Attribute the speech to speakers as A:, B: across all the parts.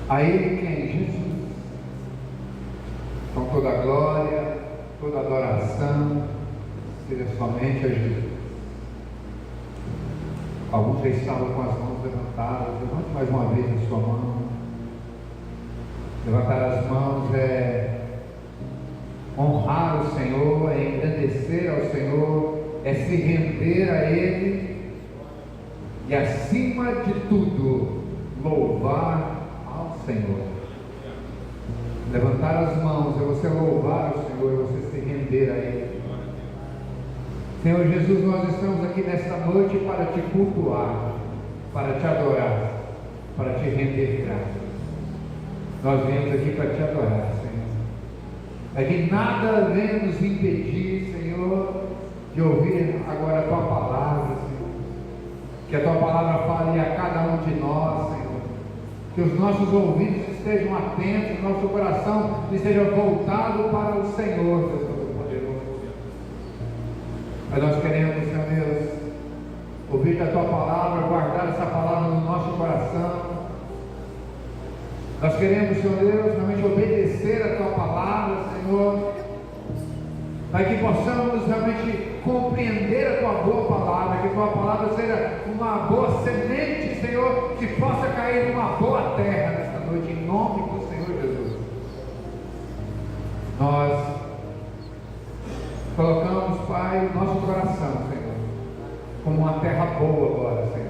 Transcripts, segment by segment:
A: A Ele quem? Jesus. Então toda a glória, toda a adoração seja somente a Jesus. Alguns já estavam com as mãos levantadas. Levante mais uma vez a sua mão. Levantar as mãos é honrar o Senhor, é engrandecer ao Senhor, é se render a Ele e, acima de tudo, louvar ao Senhor. Levantar as mãos é você louvar o Senhor, é você se render a Ele. Senhor Jesus, nós estamos aqui nesta noite para te cultuar, para te adorar, para te render graças. Nós viemos aqui para te adorar, Senhor. É que nada venha nos impedir, Senhor, de ouvir agora a tua palavra, Senhor. Que a tua palavra fale a cada um de nós, Senhor. Que os nossos ouvidos estejam atentos, nosso coração esteja voltado para o Senhor, Deus Todo-Poderoso. Mas nós queremos, Senhor Deus, ouvir a tua palavra, guardar essa palavra no nosso coração. Nós queremos, Senhor Deus, realmente obedecer a tua palavra, Senhor, para que possamos realmente compreender a tua boa palavra, que a tua palavra seja uma boa semente, Senhor, que possa cair numa boa terra nesta noite, em nome do Senhor Jesus. Nós colocamos, Pai, o nosso coração, Senhor, como uma terra boa agora, Senhor.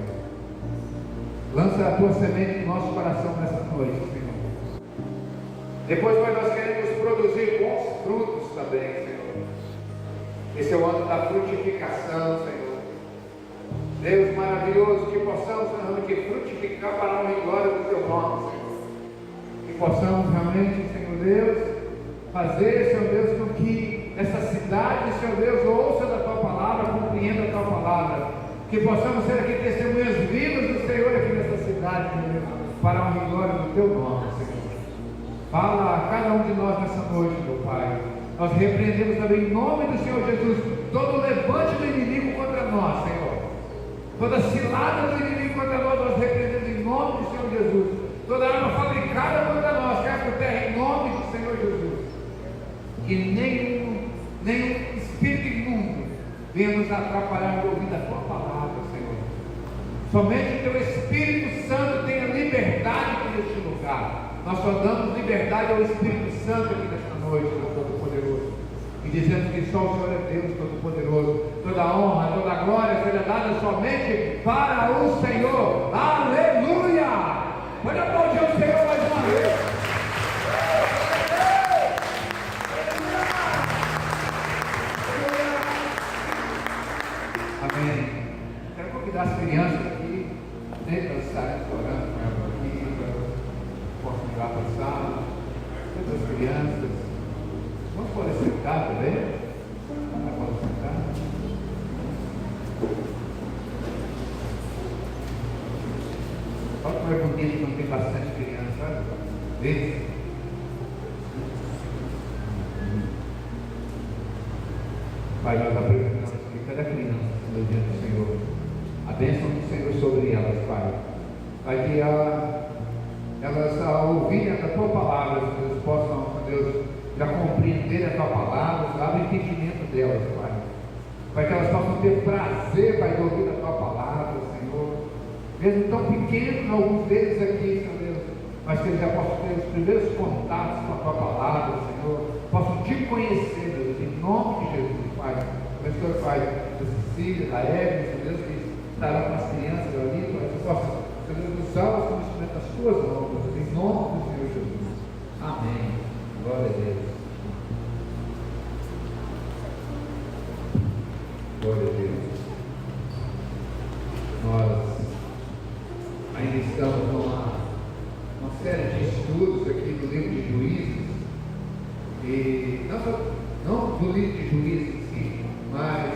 A: Lança a tua semente no nosso coração nesta noite, Senhor. Depois, Pai, nós queremos produzir bons frutos também, Senhor. Esse é o ano da frutificação, Senhor. Deus maravilhoso, que possamos realmente frutificar para a honra e glória do teu nome, Senhor. Que possamos realmente, Senhor Deus, fazer, Senhor Deus, com que essa cidade, Senhor Deus, ouça da tua palavra, compreenda a tua palavra. Que possamos ser aqui testemunhas vivas do Senhor aqui nessa cidade, Deus, para a honra e glória do teu nome, Senhor. Fala a cada um de nós nessa noite, meu Pai. Nós repreendemos também em nome do Senhor Jesus todo levante do inimigo contra nós, Senhor. Toda cilada do inimigo contra nós, nós repreendemos em nome do Senhor Jesus. Toda arma fabricada contra nós, cai por terra em nome do Senhor Jesus. Que nenhum espírito imundo venha nos atrapalhar no ouvido da tua palavra, Senhor. Somente o teu Espírito Santo tenha liberdade neste lugar. Nós só damos liberdade ao Espírito Santo aqui nesta noite, Deus Todo-Poderoso. E dizemos que só o Senhor é Deus Todo-Poderoso. Toda a honra, toda a glória seja dada somente para o Senhor. Aleluia! Pode aplaudir o Senhor mais uma vez. Amém. Quero convidar as crianças aqui, para estarem orando com ela aqui, posso ir lá para a sala. Todas as crianças. Vamos poder sentar também? Pode sentar. Olha como é bonito quando tem bastante criança, sabe? Vê? Pai, nós apresentamos aqui cada criança no dia do Senhor. A bênção do Senhor sobre elas, Pai. Pai, que elas, ao ouvirem a tua palavra, Deus, possam, Deus, já compreender a tua palavra, abre o entendimento delas, Pai. Pai, que elas possam ter prazer, Pai, de ouvir a tua palavra, Senhor. Mesmo tão pequenos, alguns deles aqui, Senhor Deus, mas que eles já possam ter os primeiros contatos com a tua palavra, Senhor. Possam te conhecer, Deus, em nome de Jesus, Pai. Abençoe, Pai, da Cecília, da Eva, Senhor Deus, que estarão com as crianças ali, Pai, que possam, Senhor Deus, usá-las como instrumento das tuas mãos, Deus, em nome do Senhor Jesus. Amém. Glória a Deus. Glória a Deus. Nós ainda estamos numa série de estudos aqui do livro de Juízes, e não do livro de Juízes em si, mas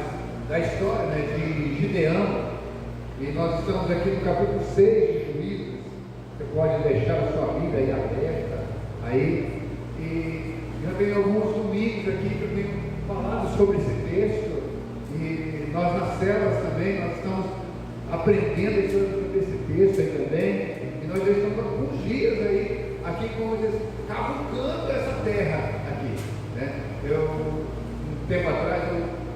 A: da história, né, de Gideão. E nós estamos aqui no capítulo 6 de Juízes. Você pode deixar a sua Bíblia aí aberta aí. E já tenho alguns domingos aqui que eu tenho falado sobre esse texto, e nós nas células também, nós estamos aprendendo sobre esse texto aí também, e nós já estamos há alguns dias aí aqui, como diz, cavucando essa terra aqui, né? Um tempo atrás,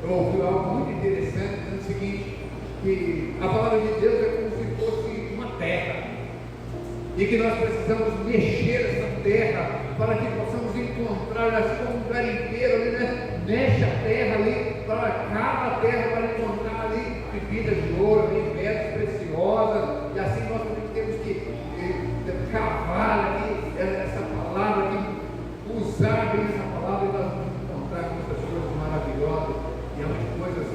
A: eu ouvi algo muito interessante, dizendo o seguinte, que a palavra de Deus é como se fosse uma terra, e que nós precisamos mexer essa terra, para que possamos encontrar, assim como um garimpeiro ali, né? Mexe a terra ali, para cada terra, para encontrar ali pepitas de ouro, ali, pedras preciosas, e assim nós também temos que cavar ali essa palavra, que usar bem essa palavra, e nós vamos encontrar muitas coisas maravilhosas, e muitas coisas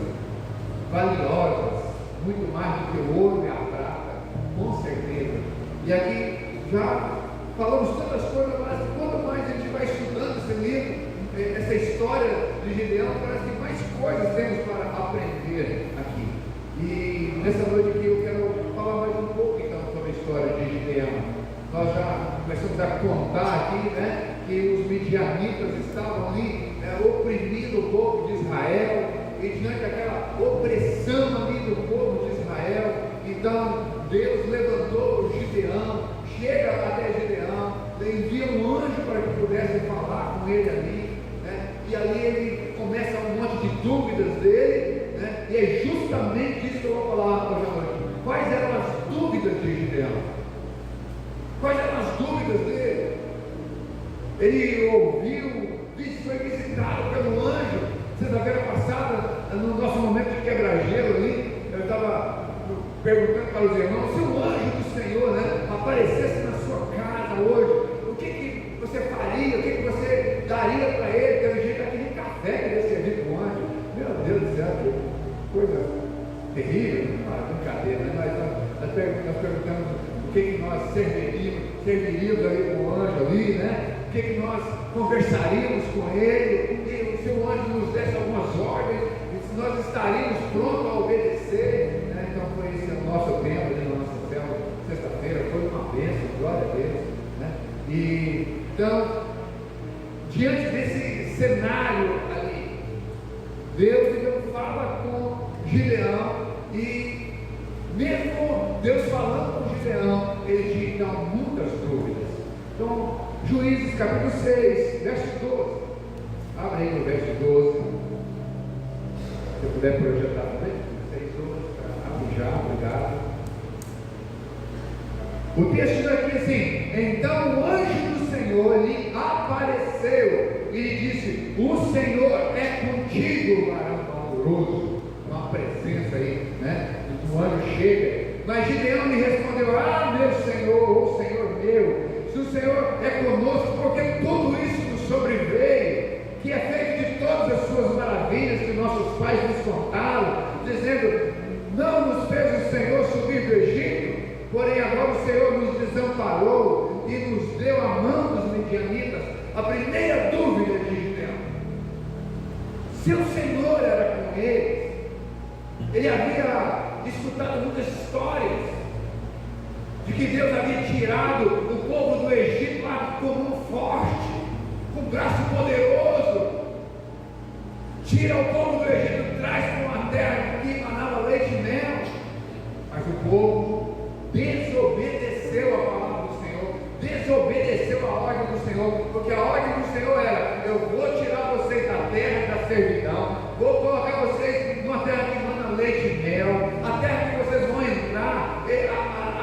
A: valiosas, muito mais do que o ouro e a prata, com certeza. E aqui já falamos tantas coisas, mas quanto mais a gente vai estudando esse livro, essa história de Gideão, parece que mais coisas temos para aprender aqui. E nessa noite aqui eu quero falar mais um pouco então sobre a história de Gideão. Nós já começamos a contar aqui, né, que os midianitas estavam ali oprimindo o povo de Israel, e diante daquela opressão ali do povo de Israel, então Deus levantou Gideão, chega até Gideão, envia um anjo para que pudesse falar com ele ali, né? E ali ele começa um monte de dúvidas dele, né? E é justamente isso que eu vou falar hoje à noite. Quais eram as dúvidas de Gideão? Quais eram as dúvidas dele? Ele ouviu, foi visitado pelo anjo. Sexta-feira passada, no nosso momento de quebra-gelo ali, eu estava perguntando para os irmãos, se o anjo do Senhor, né, aparecesse na sua casa hoje, o que você faria, o que você daria para ele? Pelo jeito daquele café que ele ia servir para o anjo. Meu Deus do céu, que coisa terrível, brincadeira, né? Mas nós perguntamos o que nós serviríamos ali para o anjo ali, né? O que nós conversaríamos com ele, e se o anjo nos desse algumas ordens, e se nós estaríamos prontos a obedecer, né? Então foi esse o nosso tempo ali na nossa célula, sexta-feira, foi uma bênção, glória a Deus, né? E então, diante desse cenário ali, Deus então fala com Gideão, e mesmo Deus falando com Gideão, ele tinha muitas dúvidas. Então, Juízes capítulo 6, verso 12. Abre aí no verso 12. Se eu puder projetar também, 6, 12, abre já, obrigado. O texto diz aqui assim: então o anjo do Senhor lhe apareceu e lhe disse: o Senhor é contigo, varão valoroso. Uma presença aí, né? O anjo chega. Mas Gideão lhe respondeu: ah, meu Senhor, ou Senhor meu, se o Senhor é conosco, porque tudo isso nos sobreveio, que é feito de todas as suas maravilhas que nossos pais nos contaram, dizendo: não nos fez o Senhor subir do Egito, porém agora o Senhor nos desamparou e nos deu a mão dos midianitas. A primeira dúvida de Gideão: se o Senhor era com ele havia escutado muitas histórias de que Deus havia tirado o povo do Egito lá com mão forte, com braço poderoso, tira o povo do Egito, traz para uma terra que emanava leite e mel, mas o povo desobedeceu a palavra do Senhor, desobedeceu a ordem do Senhor, porque a ordem do Senhor era: eu vou tirar vocês da terra da servidão, vou colocar vocês numa terra que emana leite e mel, a terra que vocês vão entrar,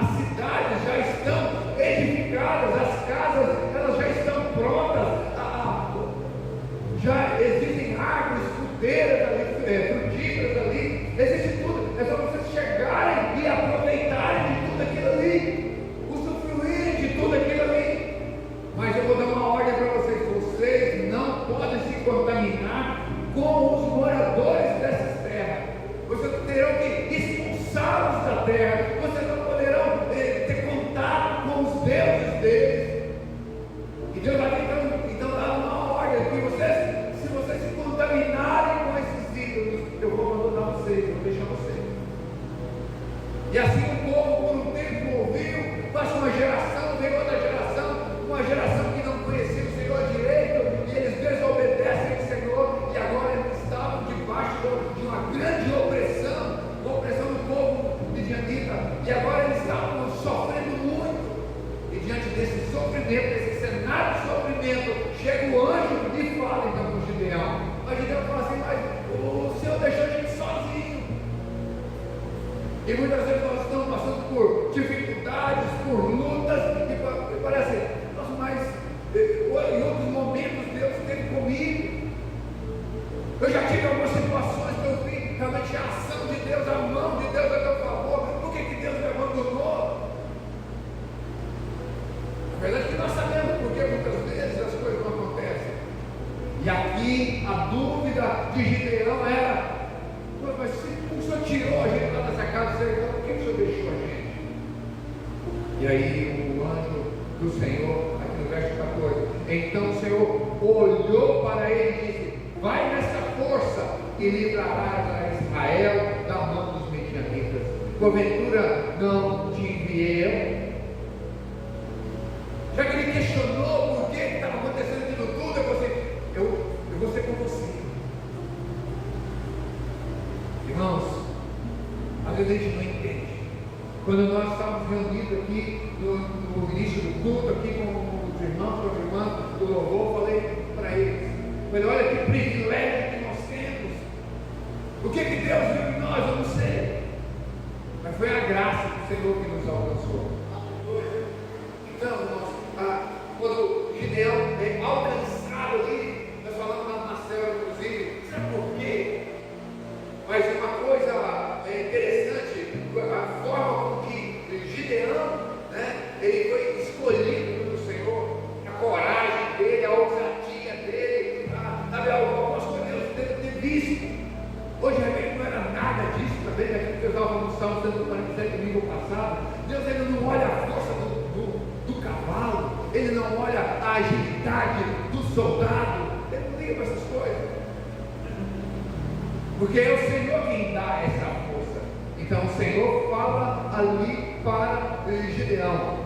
A: as cidades já estão edificadas, as casas elas já estão prontas, já existem árvores fruteiras ali, frutíferas ali, existe tudo, é só vocês chegarem e aproveitar tempo, nesse cenário de sofrimento, chega o anjo e fala então com Gideão. Mas Gideão fala assim, mas o Senhor deixou a gente sozinho. E muitas vezes nós estamos passando por dificuldades, por lutas, e parece, nossa, mas em outros momentos Deus esteve comigo. Eu já tive algumas situações que eu vi realmente a ação de Deus, a mão de Deus a meu favor. Por que Deus me abandonou? Na verdade que nós sabemos porque muitas vezes as coisas não acontecem. E aqui a dúvida de Gideão era, mas se o Senhor tirou a gente lá dessa casa, por que o Senhor deixou a gente? E aí o anjo do Senhor, aqui no verso 14, então o Senhor olhou para ele e disse, vai nessa força e livrarás a Israel da mão dos medianitas. Porventura não te enviei eu? Já que ele questionou por que estava acontecendo aquilo tudo, eu vou ser com você. Irmãos, às vezes a gente não entende. Quando nós estávamos reunidos aqui no início do culto, aqui com os irmãos, com as irmãs do louvor, falei para eles, olha que privilégio que nós temos. O que Deus viu em nós, eu não sei. Mas foi a graça do Senhor que nos alcançou. Então, quando Gideão é alcançado ali, nós falamos na célula, inclusive, sabe por quê? Mas uma coisa interessante, a forma com que Gideão, ele foi escolhido pelo Senhor, a coragem dele, a ousadia dele, sabe, algumas coisas Deus deve ter visto. Hoje realmente não era nada disso também, daquilo que eu estava no Salmo 147 domingo passado. Deus ele não olha a força do cavalo, ele não olha a agilidade do soldado, ele não liga para essas coisas. Porque é o Senhor quem dá essa força. Então o Senhor fala ali para Gideão,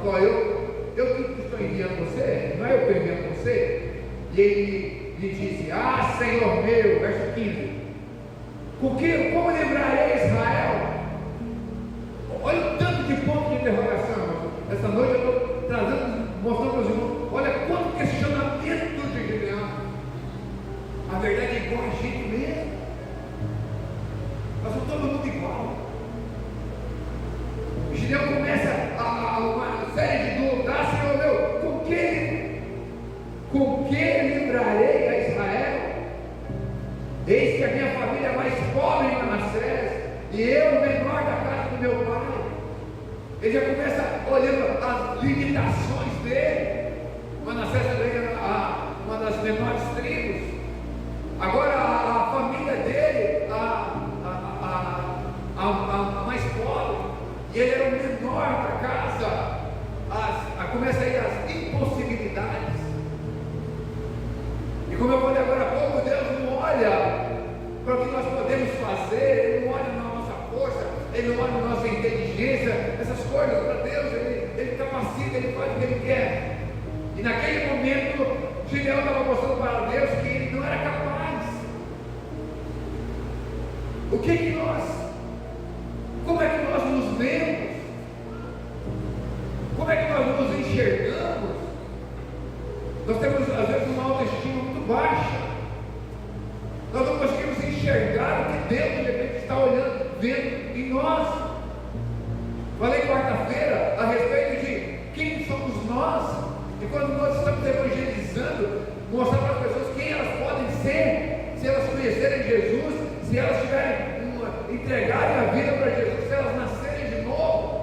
A: eu que estou enviando você, não é eu que estou enviando você. E ele lhe disse, Senhor meu, verso 15, como livrarei Israel? Olha o tanto de ponto de interrogação. Essa noite eu estou mostrando para os irmãos, olha quanto questionamento de Gideão. A verdade é igual a gente mesmo. Nós somos todo mundo igual. O Gideão começa uma série de dúvidas. Senhor meu, com que livrarei a Israel? Eis que a minha família é mais pobre em Manassés, e eu o menor da casa do meu pai. Ele já começa olhando as limitações dele. Manassés também era uma das menores tribos. Agora a família dele, a mais pobre, e ele era o menor da casa. Começa aí as impossibilidades. E como eu falei agora há pouco, Deus não olha para o que nós podemos fazer, Ele não olha na nossa força, Ele não olha na nossa inteligência, essas coisas para Deus, Ele capacita, Ele faz o que Ele quer. E naquele momento, Gideão estava mostrando para Deus que ele não era capaz. Como é que nós nos vemos? Como é que nós nos enxergamos? Nós temos às vezes uma autoestima muito baixa. Nós não conseguimos enxergar o que Deus de repente está olhando, vendo em nós. Falei quarta-feira a respeito de quem somos nós. E quando nós estamos evangelizando, mostrar para as pessoas quem elas podem ser, se elas conhecerem Jesus, se elas entregarem a vida para Jesus, se elas nascerem de novo.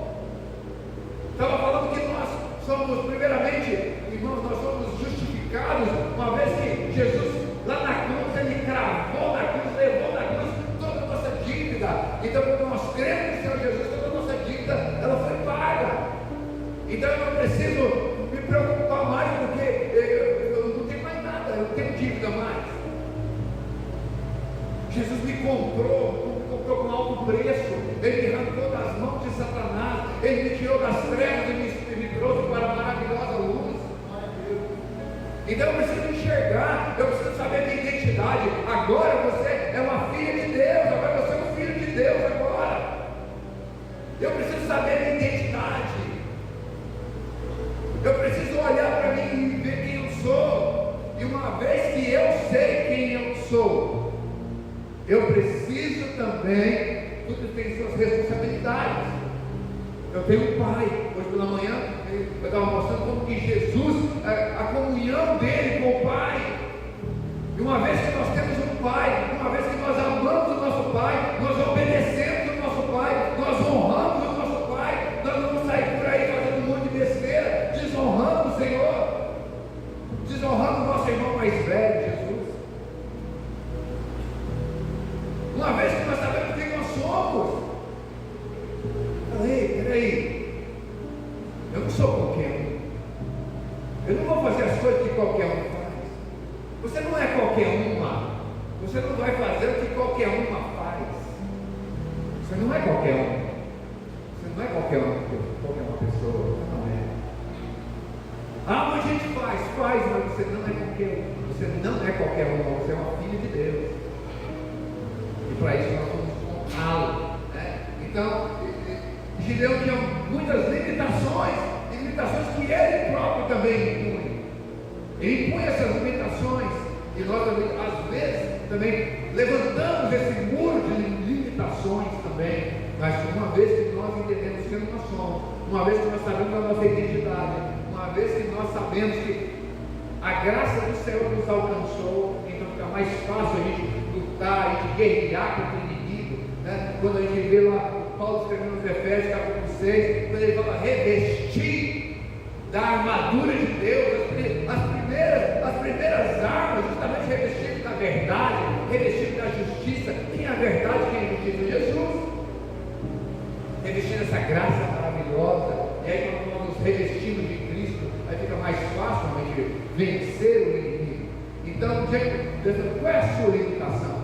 A: Estava falando que nós somos, primeiramente, irmãos, nós somos justificados, uma vez que Jesus, lá na cruz, Ele cravou na cruz, levou na cruz toda a nossa dívida. Então, quando nós cremos no Senhor Jesus, toda a nossa dívida, ela foi paga. Então, eu não preciso me preocupar mais, porque eu não tenho mais nada, eu não tenho dívida mais. Jesus me comprou com alto preço. Ele me arrancou das mãos de Satanás, Ele me tirou das trevas e me trouxe para a maravilhosa luz. Então eu preciso enxergar, eu preciso saber a minha identidade. Agora você é uma filha de Deus, agora você é um filho de Deus agora. Eu preciso saber a minha identidade. Eu preciso olhar para a eu preciso também, tudo tem suas responsabilidades. Eu tenho um pai. Hoje pela manhã eu estava mostrando como que Jesus, a comunhão dele com o pai. E uma vez que nós temos um pai, uma vez que nós amamos o nosso pai, nós obedecemos o nosso pai, nós honramos o nosso pai, nós não vamos sair por aí fazendo um monte de besteira, desonrando o Senhor, desonrando o nosso irmão mais velho, Jesus. Uma vez que nós sabemos quem nós somos, peraí, eu não sou qualquer um, eu não vou fazer as coisas que qualquer um faz. Você não é qualquer uma, você não vai fazer o que qualquer uma faz. Você não é qualquer um, você não é qualquer uma pessoa, você não é. Ah, mas a gente faz, mas você não é qualquer um, você não é qualquer uma, você é uma filha de Deus. E para isso nós vamos honrá-lo, né? Então, Gideão tinha muitas limitações que ele próprio também impunha. Ele impunha essas limitações, e nós às vezes também levantamos esse muro de limitações também, mas uma vez que nós entendemos quem nós somos, uma vez que nós sabemos a nossa identidade, uma vez que nós sabemos que a graça do Senhor nos alcançou, então fica mais fácil a gente lutar, a gente guerrear contra o inimigo, né? Quando a gente vê lá Paulo escrevendo nos Efésios capítulo 6, quando ele fala revestir da armadura de Deus, as primeiras armas, justamente revestido da verdade, revestido da justiça. Quem é a verdade, quem é a justiça? Jesus. Revestindo dessa graça maravilhosa, e aí quando nós nos revestimos de Cristo, aí fica mais fácil a gente vencer o inimigo. Então, qual é a sua limitação?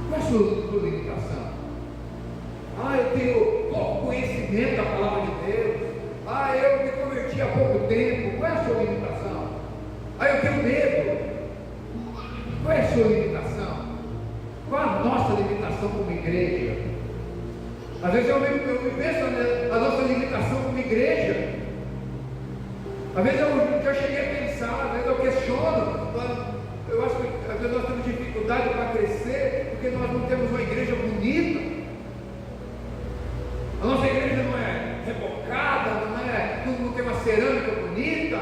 A: Qual é a sua limitação? Eu tenho pouco conhecimento da palavra de Deus. Eu me converti há pouco tempo. Qual é a sua limitação? Eu tenho medo. Qual é a sua limitação? Qual é a nossa limitação como igreja? Às vezes eu me penso a nossa limitação como igreja. Às vezes eu cheguei a pensar, às vezes eu questiono. Eu acho que às vezes nós temos dificuldade para crescer porque nós não temos uma igreja bonita. A nossa igreja não é rebocada, não tem uma cerâmica bonita.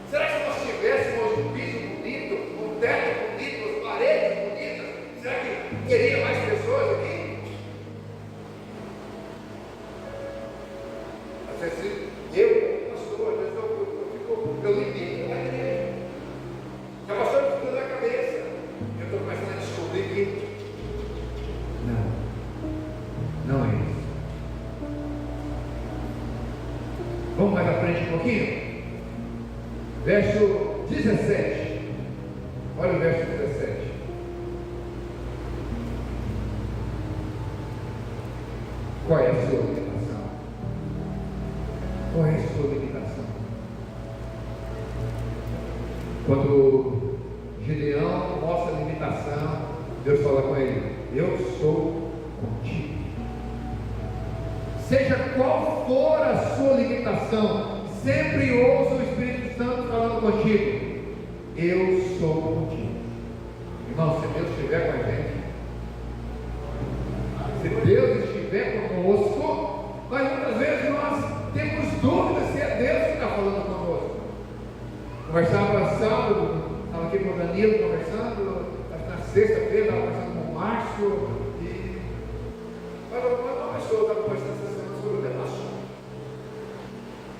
A: Será que se nós tivéssemos um piso bonito, um teto bonito, as paredes bonitas, será que teria mais pessoas aqui? Às vezes eu, pastor, às vezes eu limito a igreja. Já passou tudo na cabeça. Eu estou começando a descobrir que não é isso. Vamos mais à frente um pouquinho? Verso 17. Olha o verso 17. Qual é a sua limitação? Qual é a sua limitação? Quando Gideão mostra a limitação, Deus fala com ele: eu sou contigo. Seja qual for a sua limitação, sempre ouça o Espírito Santo falando contigo: eu sou contigo. Irmão, se Deus estiver com a gente, se Deus estiver conosco, mas muitas vezes nós temos dúvidas se é Deus que está falando conosco. Conversava sábado, estava aqui com o Danilo conversando, na sexta-feira estava conversando com o Márcio, e uma pessoa estava conversando essa semana sobre o relação.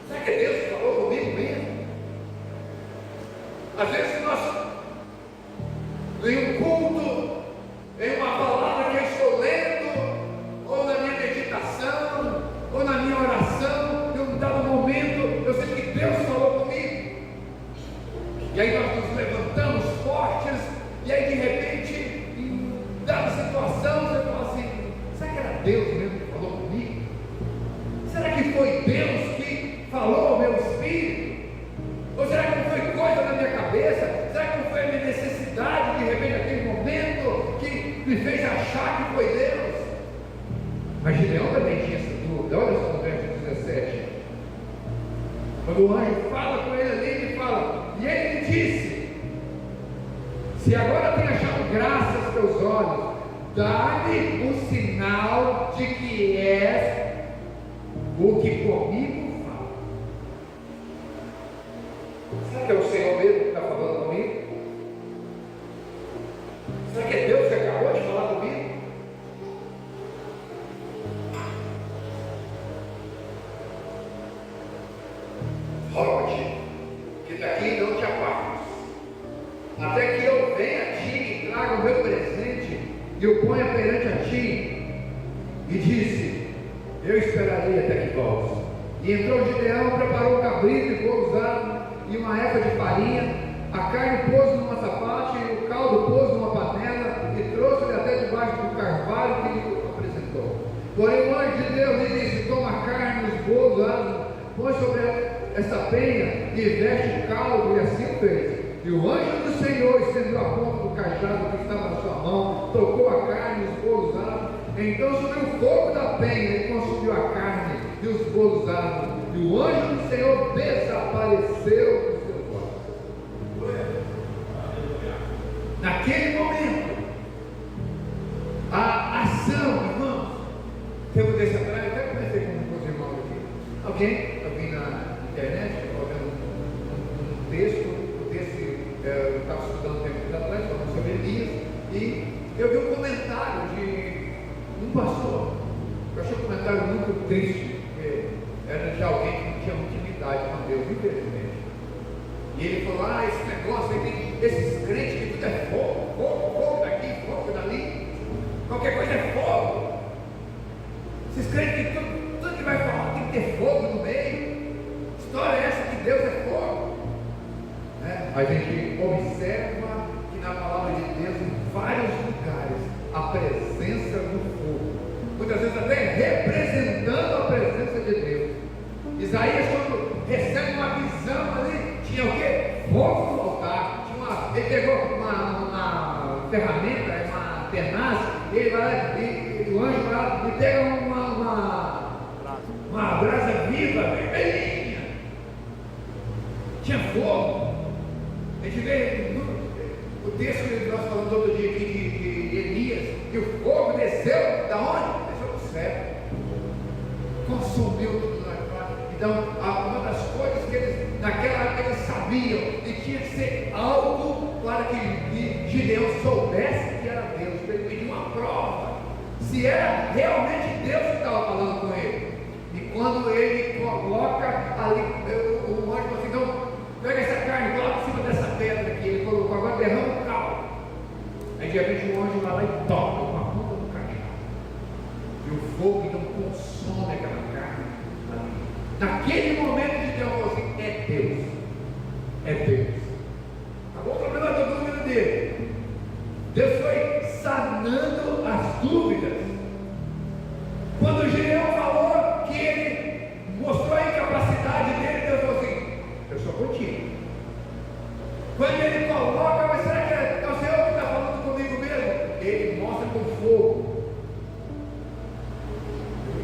A: Será que é Deus que falou comigo mesmo? Às vezes nós, em um culto, em uma palavra que eu estou lendo, ou na minha meditação, ou na minha oração, em um dado momento, eu sei que Deus falou comigo. E aí nós nos levantamos fortes, e aí de repente, em dada situação, você fala assim: será que era Deus mesmo que falou comigo? Será que foi Deus que falou ao meu espírito? Ou será que não foi coisa na minha cabeça? Será que não foi a minha necessidade de repente naquele momento que me fez achar que foi Deus? Mas Gideão também tinha essa dúvida. Olha só no verso 17. Quando o anjo fala com ele ali, ele fala: e ele me disse, Se agora tem achado graça aos teus olhos, dá-me um sinal de que és o que comigo fala. Será que é o Senhor mesmo que está falando comigo? Será que é Deus que acabou de falar comigo? Roga-te, que daqui não te apartes, até que eu venha a ti e traga o meu presente e o ponha perante a ti. E disse: eu esperarei até que voltes. E entrou Gideão, preparou um cabrito e boa usado e uma efa de farinha, a carne pôs numa zapate e o caldo pôs numa panela, e trouxe-lhe até debaixo do carvalho que lhe apresentou. Porém o anjo de Deus lhe disse: toma a carne e os bolos usados, põe sobre essa penha e veste o caldo. E assim o fez. E o anjo do Senhor estendeu a ponta do cajado que estava na sua mão, tocou a carne e os bolos usados. Então subiu o fogo da penha e consumiu a carne e os bolos usados. E o anjo do Senhor desapareceu dos seus olhos. Naquele momento, a ação, irmãos, temos desse atrás, até comecei com os irmãos aqui. Ok? Eu vi na internet, eu vendo um texto. Eu estava estudando tempo atrás, falando sobre Elias, e eu vi um comentário de um pastor. Eu achei um comentário muito triste, porque era de alguém que não tinha muita intimidade com Deus, infelizmente. E ele falou: esse negócio aí, tem esses crentes que tudo é fogo, fogo, fogo daqui, fogo dali, qualquer coisa é fogo. Esses crentes que tudo que vai falar tem que ter fogo no meio. História é essa que Deus é fogo? A gente observa que na palavra de Deus, em vários lugares, a presença do fogo, muitas vezes até representando a presença de Deus. Isaías, quando recebe uma visão ali, tinha o quê? Fogo no altar. Ele pegou uma ferramenta, uma tenaz, e ele vai lá, e o anjo vai lá e pega uma brasa viva, vermelhinha. Tinha fogo. A gente vê o texto que nós falamos todo dia aqui de Elias, que o fogo desceu da onde? Desceu do céu, consumiu tudo lá. Então, uma das coisas que eles, naquela época, eles sabiam, e tinha que ser algo para que Gideão soubesse que era Deus, para ele pedir uma prova, se era realmente Deus que estava falando com ele. E quando ele coloca ali, o anjo falou assim: então, pega essa carne, coloca em cima dessa pedra aqui. Ele colocou, agora derrama o caldo. Aí de repente o anjo vai lá e toca com a ponta do cajado. E o fogo então consome aquela carne. Naquele momento de Deus falou assim: é Deus. É Deus. Acabou o problema da dúvida dele. Deus foi sanando as dúvidas. Quando o Gideão falou que ele mostrou a incapacidade dele, Deus falou assim: eu sou contigo. Quando ele coloca, mas será que é o Senhor que está falando comigo mesmo? Ele mostra com fogo.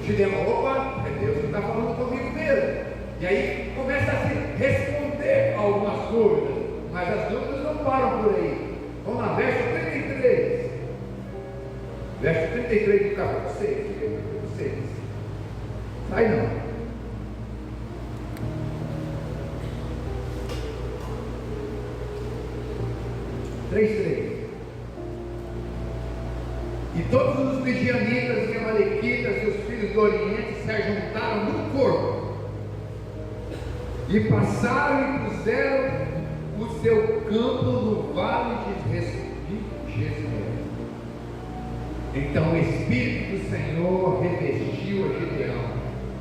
A: Gideão, opa, é Deus que está falando comigo mesmo. E aí começa a se responder a algumas dúvidas, mas as dúvidas não param por aí. Vamos lá, verso 33. Verso 33 do capítulo 6. Sai não. 3:3. E todos os midianitas e amalequitas e os filhos do Oriente se ajuntaram no corpo, e passaram e puseram o seu campo no vale de Jezreel. Então o Espírito do Senhor revestiu a Gideão,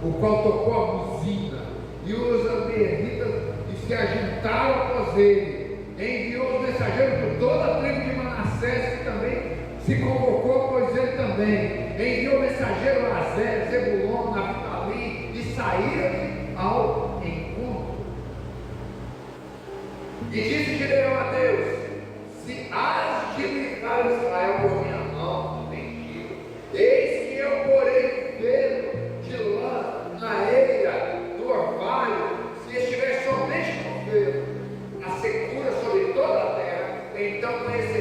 A: o qual tocou a buzina, e os amalequitas se ajuntaram após ele. Enviou os mensageiros por toda a tribo de Manassés, que também se convocou, pois ele também enviou mensageiro a Azer, Zebulon, Naftali, e saíram ao encontro. E disse Gideão a Deus: se has de livrar Israel por minha mão, não tem tiro, eis que eu porei feno de lã na eira do orvalho, estiver somente no feno, a secura sobre toda a terra, então conhecerá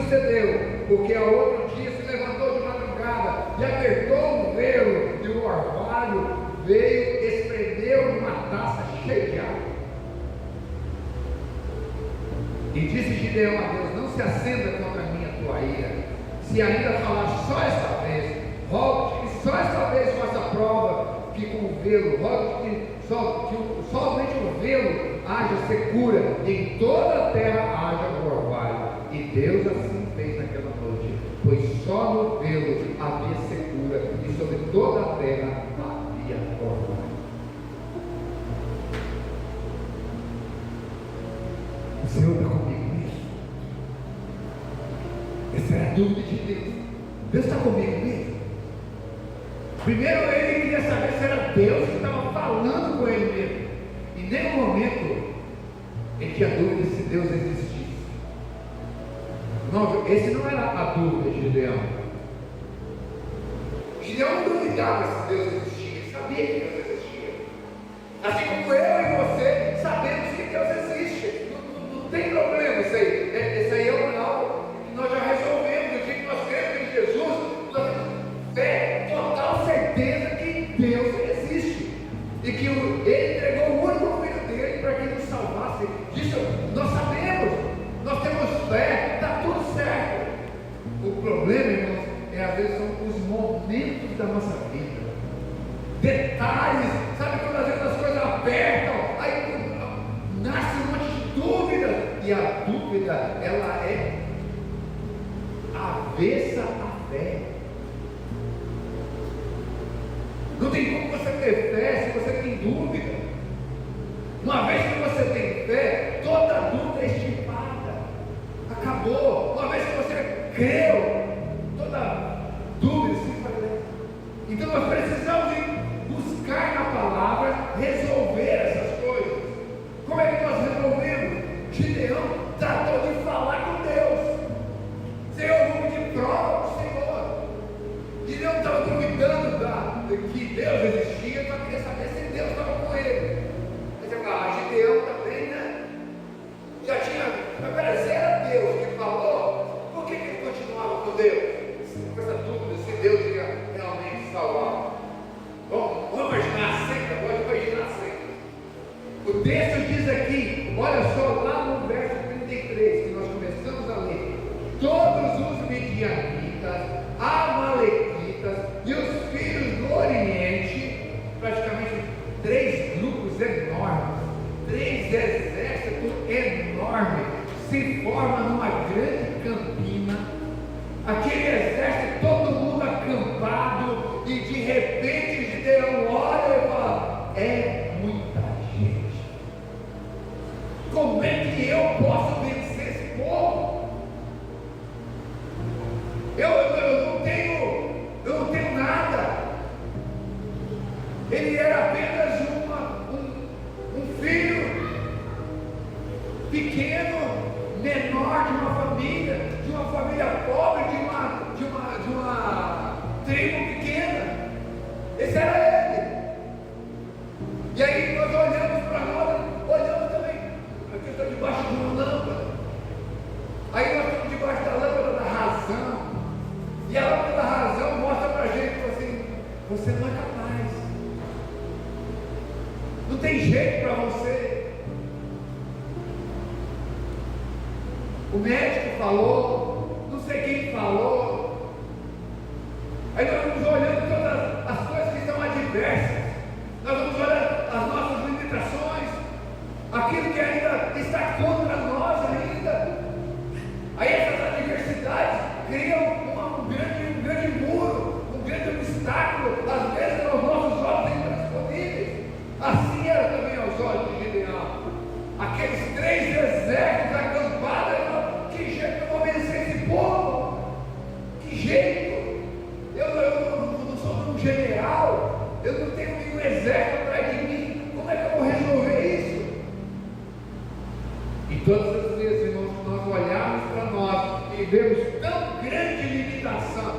A: sucedeu, porque ao outro dia se levantou de madrugada e apertou o velo, e o orvalho veio, espremeu numa taça cheia de água. E disse Gideão a Deus: não se acenda contra mim a tua ira, se ainda falar só esta vez, rogo-te que só esta vez faça prova que com o velo, rogo-te que somente o velo haja secura, e em toda a terra haja orvalho. E Deus assim fez naquela noite, pois só no velo havia secura, e sobre toda a terra havia orvalho. O Senhor está comigo nisso? Essa é a dúvida de Deus. Deus está comigo nisso? Primeiro ele queria saber se era Deus que estava falando com ele mesmo. Em nenhum momento ele tinha dúvida se Deus existisse. Não, esse não era a dúvida de Gideão. Gideão não duvidava se Deus existia, ele sabia que Deus existia. Assim como eu e você sabemos que Deus existe. Não tem problema isso aí. Isso aí é algo que nós já resolvemos. O dia que nós cremos em Jesus, nós temos fé, total certeza que Deus existe. E que Ele entregou o único filho dele para que nos salvasse. Disso nós sabemos. Nós temos fé, está tudo certo. O problema, irmãos, às vezes são os momentos da nossa vida. Detalhes, sabe quando às vezes as coisas apertam, aí nasce um monte de dúvidas. E a dúvida, ela é avessa à fé. Não tem como você ter fé se você tem dúvida. Uma vez que você tem fé, toda dúvida é extirpada. Acabou. Uma vez que você creu, toda dúvida se faz. Então nós precisamos buscar na palavra resolver essas coisas. Como é que nós resolvemos? Gideão tratou de falar com Deus. Senhor, vamos pedir prova para o Senhor. Gideão estava duvidando que Deus existia, só queria saber se Deus estava com ele. Aí você fala, Gideão também, né? Já tinha, mas peraí, se era Deus que falou, por que ele continuava com Deus? Com essa dúvida se Deus ia realmente salvar. Bom, vamos imaginar a seita, pode imaginar a seita. O texto diz aqui, olha só, lá no verso 33, que nós começamos a ler: todos os midianitas, amalequitas e os filhos do Oriente, praticamente 3 grupos enormes, 3 exércitos enormes, se formam numa grande campina. Aquele exército, todo mundo acampado, e de repente Gideão olha e fala: é muita gente. Como é que eu posso vencer esse povo? Eu não tenho nada. Ele era apenas um filho pequeno, menor de uma família pobre, de uma tribo pequena. Esse era ele. E aí nós olhamos para nós, olhamos também. Aqui está debaixo de uma lâmpada. Aí nós estamos debaixo da lâmpada da razão. E a lâmpada da razão mostra para a gente assim: você não é capaz. Não tem jeito para você. O médico falou, não sei quem falou. Aí nós vamos olhando todas as coisas que são adversas. Nós vamos olhando as nossas limitações, aquilo que ainda está contra nós ainda. Aí essas adversidades criam um grande muro, um grande obstáculo, às vezes aos nossos olhos intransponíveis. Assim era também aos olhos de Gideão. Aqueles 3 exércitos acampados. Que jeito eu vou vencer esse povo? Que jeito? Eu não sou um general, eu não tenho nenhum exército atrás de mim. Como é que eu vou resolver isso? E todas as vezes, irmãos, que nós olharmos para nós e vemos tão grande limitação,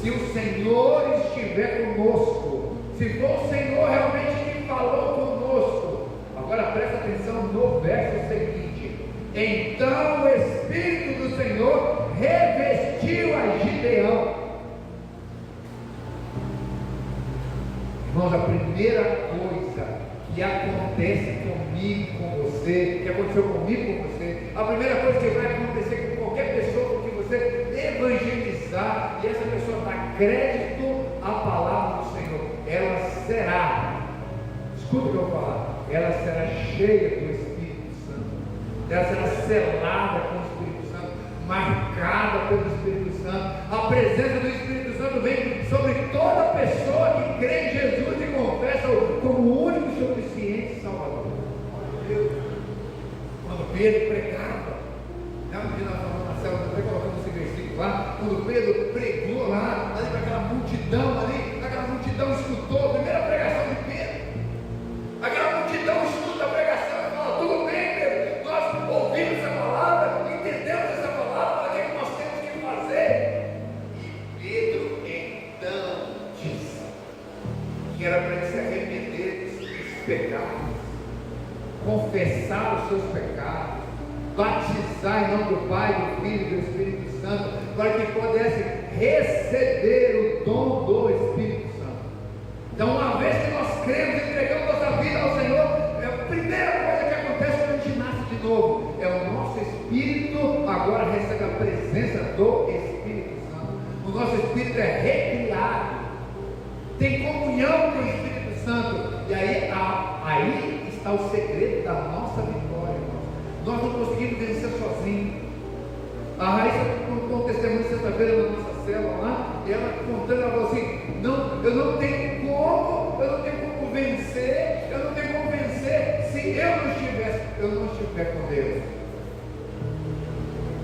A: se o Senhor estiver conosco, se for o Senhor realmente que falou conosco. Agora presta atenção no verso seguinte: Então o Espírito do Senhor revestiu a Gideão. Irmãos, a primeira coisa que acontece comigo, com você, que aconteceu comigo, com você, a primeira coisa que vai acontecer com qualquer pessoa que você evangelizar e essa pessoa dar crédito à palavra do Senhor, ela será, escuta o que eu vou falar, ela será cheia do Espírito Santo, ela será selada com o Espírito Santo, marcada pelo Espírito Santo. A presença do Espírito Santo vem sobre toda pessoa que crê em Jesus e confessa como o único e suficiente Salvador. Quando Pedro pregava, lembra que nós falamos na célula, até colocando esse versículo lá, quando Pedro pregou lá, ali para aquela multidão escutou a primeira pregação de Pedro, aquela multidão escuta a pregação e fala: tudo bem, Pedro, nós ouvimos essa palavra, entendemos essa palavra, o que é que nós temos que fazer? E Pedro então disse que era para ele se arrepender dos pecados, confessar os seus pecados, batizar em nome do Pai, do Filho e do Espírito Santo, para que pudesse receber o dom do Espírito Santo. Então, uma vez que nós cremos e entregamos nossa vida ao Senhor, a primeira coisa que acontece quando a gente nasce de novo é o nosso espírito agora recebe a presença do Espírito Santo. O nosso espírito é recriado, tem comunhão com o Espírito Santo, e aí está o segredo da nossa vitória, irmãos. Nós não conseguimos vencer sozinhos. A Raíssa contou um testemunho sexta-feira na nossa célula lá, e ela contando, ela falou assim: eu não tenho como vencer, se eu não estiver com Deus.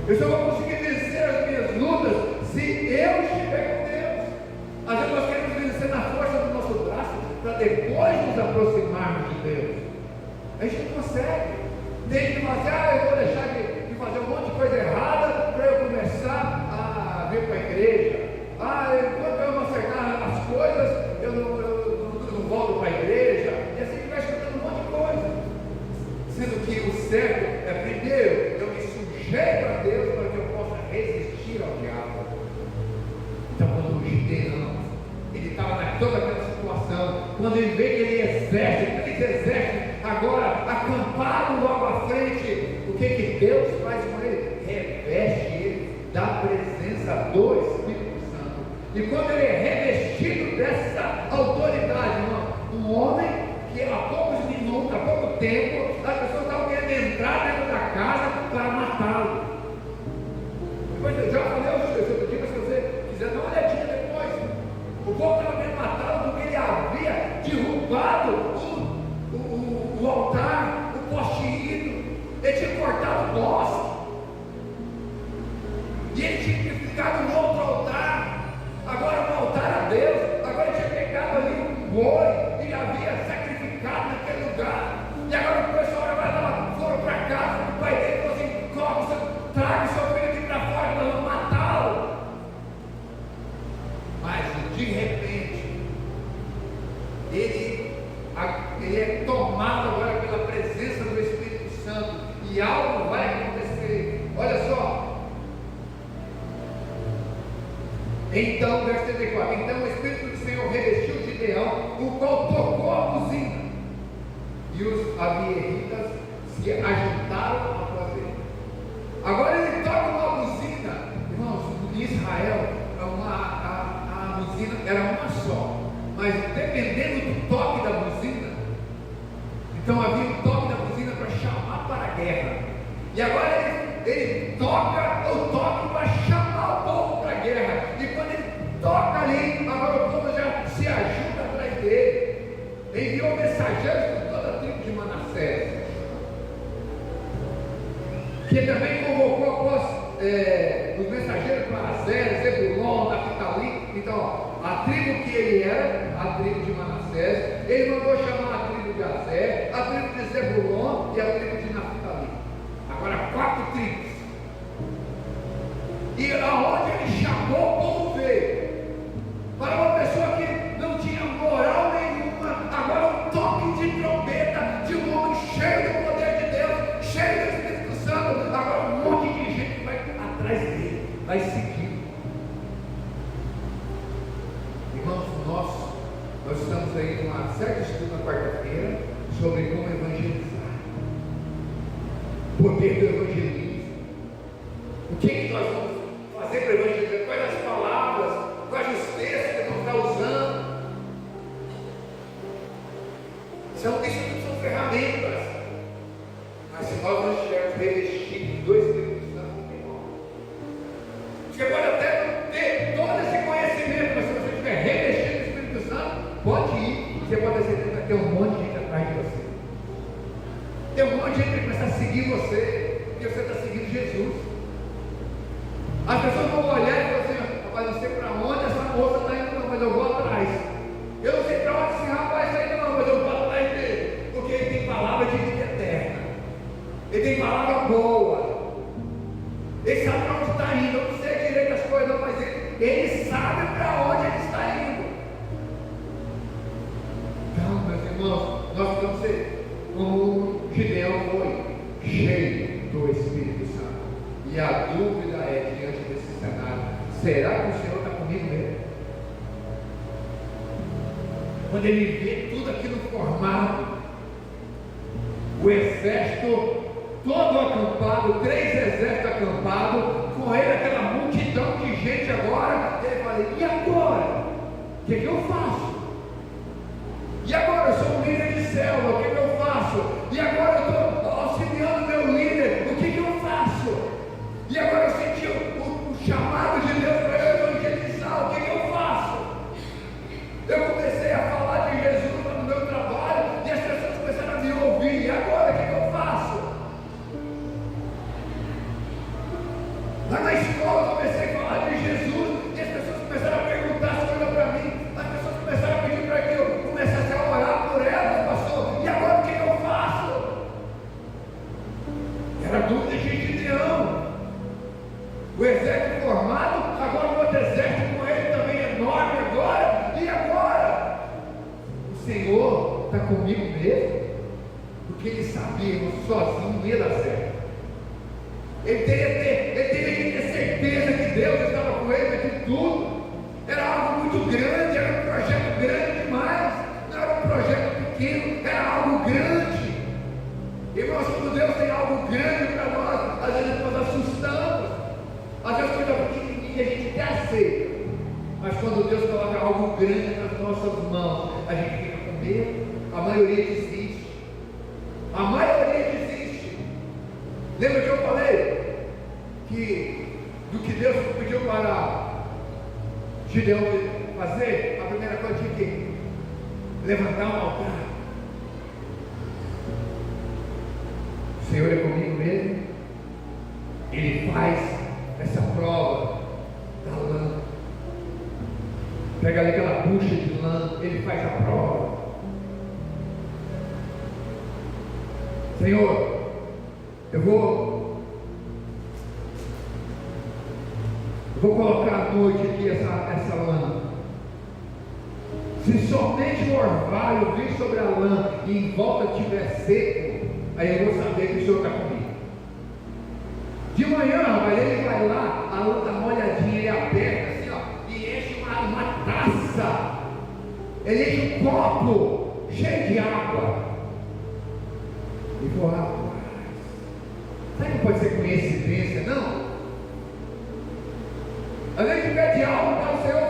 A: Eu só vou conseguir vencer as minhas lutas se eu estiver com Deus. Às vezes nós queremos vencer na força do nosso braço, para depois nos aproximarmos de Deus. A gente não consegue. Tem que fazer, eu vou deixar de fazer um monte de coisa errada para eu começar a vir para a igreja. Enquanto eu não acertar as coisas, eu não volto para a igreja. E assim vai escutando um monte de coisa. Sendo que o certo é, primeiro, eu me sujeito a Deus para que eu possa resistir ao diabo. Então, quando o Gideão, ele estava em toda aquela situação, quando ele vê que ele exército, 3 exércitos, agora acampado logo à frente, o que Deus faz com ele? Reveste ele da presença do Espírito Santo. E quando ele é revestido dessa autoridade, um homem que há poucos minutos, há pouco tempo, as pessoas estavam querendo entrar dentro da casa para matá-lo. Depois eu já falei aos seus outro dia, mas se você quiser dar uma olhadinha depois, o povo estava querendo matá-lo porque ele havia derrubado o altar, o poste ídolo, ele tinha cortado o poste, e ele tinha ficado no outro altar, agora no altar a Deus, agora ele tinha pegado ali um boi, ele havia sacrificado naquele lugar, e agora o pessoal foram para casa, o pai dele falou assim: traga o seu filho aqui para fora, nós vamos matá-lo. Mas de repente, ele é tomado agora pela presença do Espírito Santo, e algo vai acontecer. Olha só, então, verso 34, então o Espírito do Senhor revestiu Gideão, o qual tocou a buzina, e os abieritas se ajuntaram após ele. Agora ele toca uma buzina, irmãos, em Israel a buzina era uma só, mas dependendo do toque da buzina, então havia um toque da buzina para chamar para a guerra, e agora ele toca o toque para chamar o povo para a guerra, e quando ele toca ali, agora o povo já se ajuda atrás dele, enviou mensageiros por toda a tribo de Manassés, que também convocou após os mensageiros para Azer, Zebulon, Naphtali. Então, a tribo que ele era, a tribo de Manassés, ele mandou chamar a tribo de Azer, a tribo de Zebulon e a tribo de Naphtali. Agora 4 tribos. E aonde ele chamou, o povo veio. Para uma pessoa que não tinha moral nenhuma, agora um toque de trombeta de um homem cheio do poder de Deus, cheio do Espírito Santo, vai seguir. Irmãos, nós estamos aí numa série de estudo na quarta-feira sobre como evangelizar, poder do evangelismo. O que nós vamos fazer para evangelizar? Quais as palavras, quais os textos que nós estamos usando? São ferramentas. Mas se nós não estivermos revestidos do Espírito Santo, irmão, você pode até não ter todo esse conhecimento, mas se você estiver revestido do Espírito Santo, pode ir. Você pode ter certeza que vai ter um monte de gente atrás de você. Tem um monte de gente que vai começar a seguir você, porque você está seguindo Jesus. As pessoas vão olhar e falar assim: rapaz, não sei para onde essa moça está indo, não, mas eu vou atrás. Eu não sei para onde esse rapaz está indo, não, mas eu vou atrás dele, porque ele tem palavra de vida eterna, ele tem palavra boa, ele sabe para onde está indo. Eu não sei direito as coisas, não, mas ele sabe para onde ele está indo. Então, meus irmãos, nós vamos ser como Gideão foi, cheio do Espírito Santo. E a dúvida é, diante desse cenário: será que o Senhor está comigo mesmo? Quando ele vê tudo aquilo formado, o exército todo acampado, 3 exércitos acampados, com ele aquela multidão de gente agora, ele fala: e agora? O que eu faço? E agora? Eu sou um líder de selva, o que eu faço? E agora eu estou auxiliando meu líder, o que eu faço? E agora eu senti o chamado de Deus para eu evangelizar, o que eu faço? Eu comecei a falar de Jesus no meu trabalho e as pessoas começaram a me ouvir. E agora o que eu faço? Lá na escola eu comecei a falar de Jesus e as pessoas começaram a perguntar as coisas para mim. As pessoas começaram a pedir para que eu começasse a orar por elas, pastor. E agora o que eu faço? Era dúvida de Gideão. O exército formado, agora o outro exército com ele também enorme agora. E agora? O Senhor está comigo mesmo? Porque ele sabia que sozinho não ia dar certo. Ele teria que ter certeza que Deus estava com ele naquilo tudo. Era algo muito grande, era um projeto grande demais. Não era um projeto pequeno, era algo grande. Irmãos, quando Deus tem algo grande para nós, às vezes nós assustamos. Às vezes coisa pequenininha a gente até aceita. Mas quando Deus coloca algo grande nas nossas mãos, a gente fica com medo. A maioria desiste. A maioria desiste. Lembra que eu falei do que Deus pediu para Gideão fazer? A primeira coisa tinha que levantar um altar. O Senhor é comigo mesmo. Ele faz essa prova da lã. Pega ali aquela bucha de lã, ele faz a prova. Senhor, eu vou colocar à noite aqui essa lã. Se somente o orvalho vir sobre a lã e em volta estiver seco, aí eu vou saber que o Senhor está comigo. De manhã, rapaz, ele vai lá, a lã está molhadinha, ele aperta assim, ó, e enche uma taça. Ele enche um copo cheio de água. E vou lá. Sabe que pode ser coincidência, não? Às vezes a gente pede algo para o Senhor,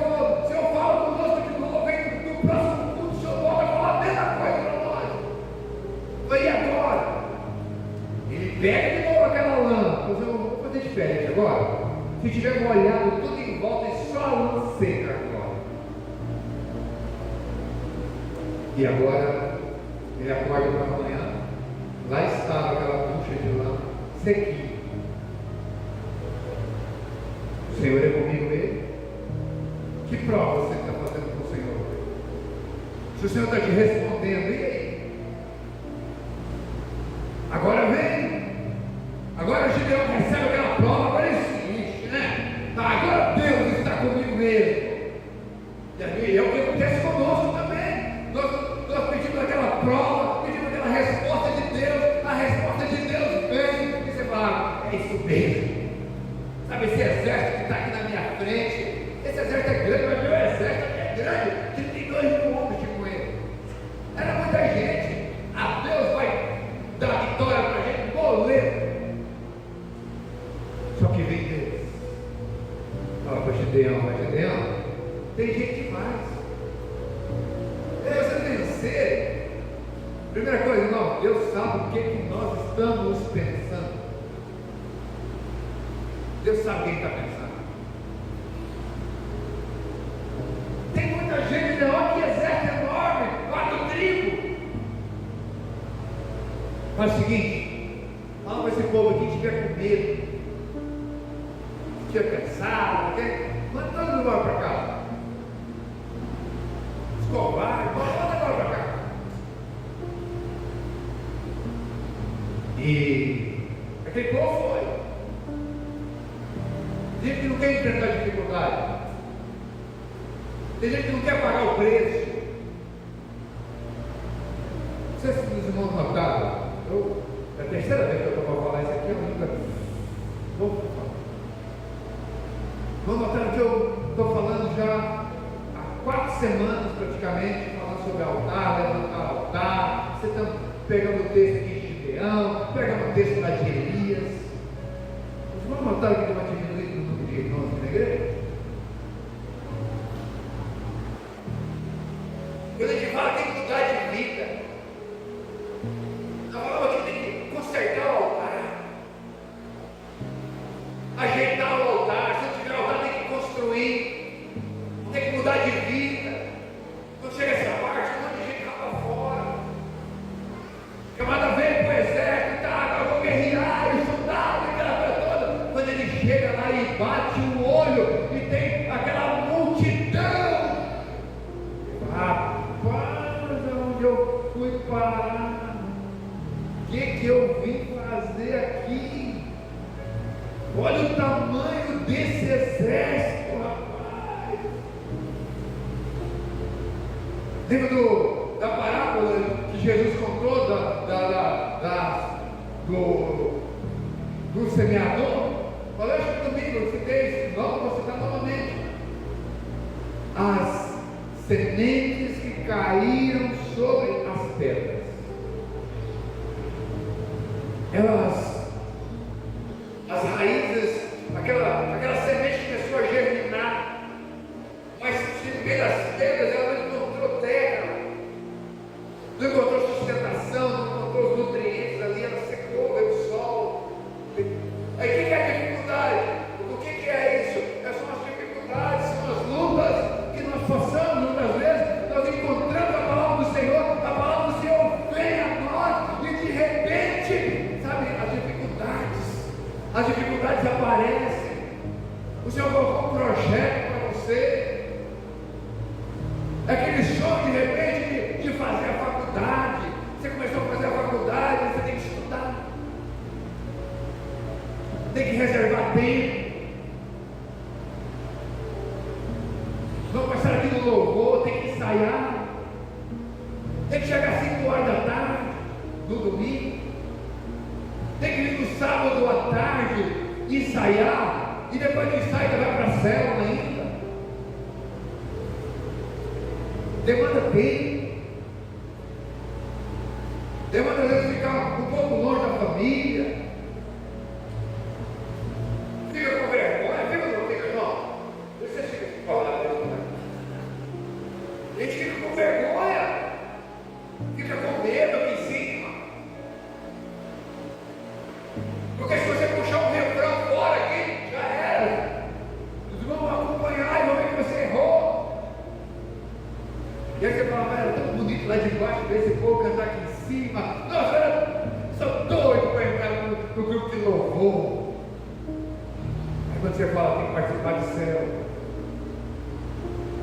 A: o Senhor fala conosco de novo, vem no próximo culto, o Senhor volta a falar a mesma coisa para nós. Foi agora. Ele pega de novo aquela lã. Vou fazer diferente agora. Se tiver molhado tudo em volta e só a lã seca agora. E agora ele acorda para amanhã. Lá estava aquela bucha de lã sequinha. O Senhor é comigo mesmo? Que prova você está fazendo com o Senhor? Se o Senhor está te respondendo, e aí? Agora vem. Agora Gideão recebe aquela prova, agora ele se enche, né? Agora Deus está comigo mesmo. E é o que acontece conosco também. Nós pedimos aquela prova, pedimos aquela resposta de Deus, a resposta de Deus vem, e você fala: é isso mesmo. Sabe, esse exército que está aqui na minha frente. Esse exército é grande, mas meu exército é grande. Que tem 2.000 homens com ele. Era muita gente. A Deus vai dar vitória para a gente, boleto. Só que vem Deus. Fala para Gideão, tem gente demais. Você vencer. Primeira coisa, não, Deus sabe o que nós estamos pensando. Deus sabe quem está pensando. Tem muita gente, olha que exército enorme, 4 tribos. Faz o seguinte, fala para esse povo aqui que estiver com medo, que estiver cansado, manda todo mundo embora para cá. Os covardes, manda agora para cá. E aquele povo foi. Tem gente que não quer enfrentar dificuldade. Tem gente que não quer pagar o preço. Não sei se os irmãos notaram. É a terceira vez que eu estou para falar isso aqui, eu nunca vou falar. Vão notar que eu estou falando já há 4 semanas praticamente, falando sobre altar, levantar altar. Você está pegando o texto aqui de Gideão, pegando o texto da Elias. Os irmãos notaram que deu uma diminuída no número de irmãos aqui na igreja? Quando a gente fala que tem que mudar de vida, nós falamos que tem que consertar o altar, ajeitar o altar. Se não tiver altar, tem que construir, tem que mudar de vida. Quando chega essa parte, um monte de gente rapa fora. Camada vem para o exército, tá, eu vou guerrear, e soldado, aquela coisa toda. Quando ele chega lá e bate o olho e tem aquela multidão, onde eu fui parar? O que eu vim fazer aqui? Olha o tamanho desse exército, rapaz. Lembra da parábola que Jesus contou do semeador? Falei, acho que domingo eu citei isso, vou citar novamente. As sementes que caíram sobre as pedras, as raízes, aquela semente começou a germinar, mas no meio das pedras ela não encontrou terra, não encontrou sustentação, não encontrou os nutrientes ali, ela secou, veio o sol. Aí o que é a dificuldade? O que é isso? São as dificuldades, são as lutas que nós passamos muitas vezes. Nós encontramos a palavra do Senhor, a palavra do Senhor vem a nós e de repente, sabe, as dificuldades aparecem. O Senhor colocou um projeto para você, aquele sonho de repente de fazer a faculdade. Você começou a fazer a faculdade, você tem que estudar, tem que reservar tempo. Vamos passar aqui no louvor, tem que ensaiar, tem que chegar às 5 horas da tarde, no domingo, tem que vir no sábado à tarde, ensaiar, e depois do ensaio vai para a célula ainda. Demanda tempo, demanda às vezes ficar um pouco longe da família, fica com vergonha, fica ou não fica não? Você fica com palavras, né? A gente fica com vergonha, fica com medo aqui em cima, porque se você puxar um refrão fora aqui, já era. Os irmãos vão acompanhar e vão ver que você errou. E aí você fala, era tão bonito lá de baixo, ver esse povo cantar aqui em cima. Nossa, eu sou doido para entrar no grupo de louvor. Aí quando você fala, tem que participar de céu,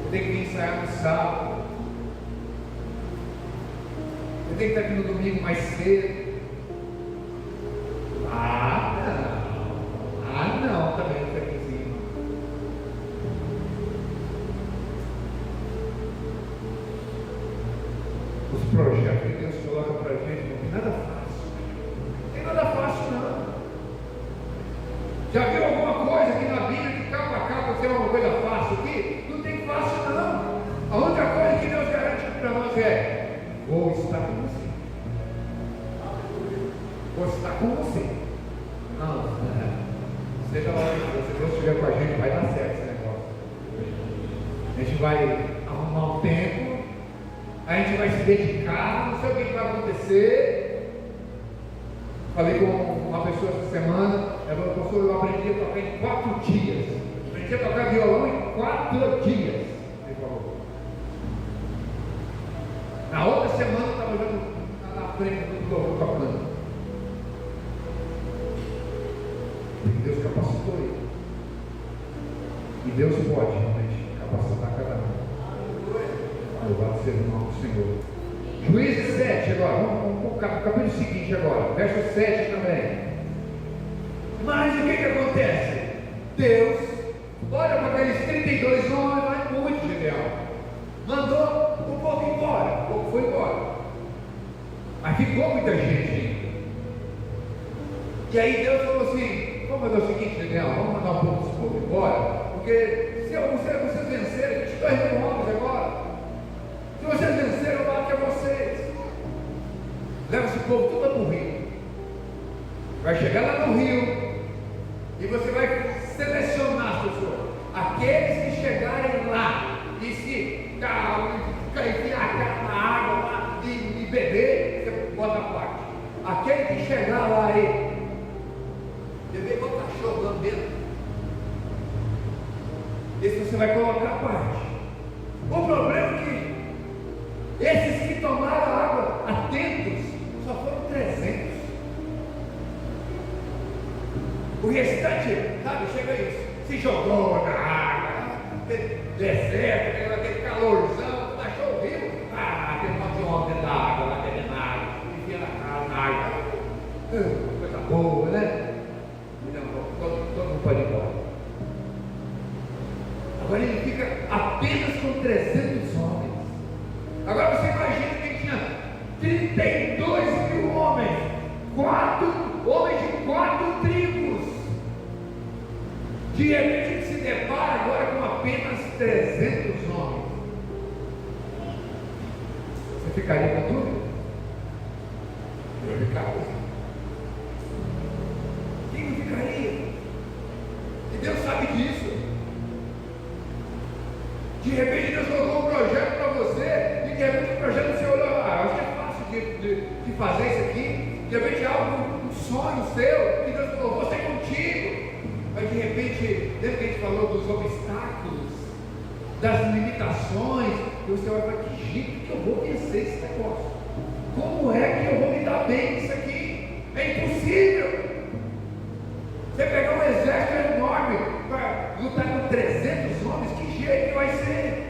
A: você tem que vir ensaiar no sábado, você tem que estar aqui no domingo mais cedo. Não, também não está aqui em cima. Os projetos que Deus coloca para a gente não tem nada fácil. Não tem nada fácil não. Já viu alguma coisa aqui na Bíblia vai dar certo esse negócio. A gente vai arrumar um tempo, a gente vai se dedicar, não sei o que vai acontecer. Falei com uma pessoa essa semana, ela falou: pastor, eu aprendi a tocar em 4 dias. Aprendi a tocar violão em 4 dias. Ele falou. Na outra semana eu estava olhando na frente do louvor tocando. Deus capacitou ele. E Deus pode realmente capacitar cada um. Louvado seja o nome do Senhor. Juízes 7 agora. Vamos para o capítulo seguinte agora. Verso 7 também. Mas o que acontece? Deus olha para aqueles 32 homens, mas muito Gideão. Mandou o povo embora. O povo foi embora. Mas ficou muita gente ainda. E aí Deus falou assim: vamos fazer o seguinte, Gideão, vamos mandar um pouco desse povo embora, porque se vocês vencerem, 22 mil homens agora, se vocês vencerem, eu bato a vocês. Leva esse povo tudo para o rio. Vai chegar lá no rio e você vai selecionar as pessoas. Aqueles que chegarem lá e se enfiar a cara na água lá e beber, você bota a parte. Aquele que chegar lá e beber igual cachorro lambendo, esse você vai colocar a parte. O problema é que esses que tomaram a água atentos só foram 300. O restante, sabe, chega isso, se jogou na água, deserto, aquele calorzão, achou vivo, tem um monte de homem dentro da água, lá bebendo água, enfia na cara, na água, coisa boa, né? Todo mundo pode ir embora. Agora ele fica apenas com 300 homens. Agora você imagina que ele tinha 32 mil homens, 4 homens de 4 tribos. De repente ele se depara agora com apenas 300 homens. Você ficaria com tudo? Eu ficaria. Quem não ficaria? E Deus sabe disso. De repente Deus colocou um projeto para você, e de repente o projeto você olhou: acho que é fácil de fazer isso aqui. De repente é algo, um sonho seu, que Deus falou: vou ser contigo. Mas de repente, lembra que a gente falou dos obstáculos, das limitações, e você vai falar: que jeito que eu vou vencer esse negócio? Como é que eu vou me dar bem nisso aqui? É impossível. Você pegar um exército enorme para lutar com 300 homens, que jeito que vai ser?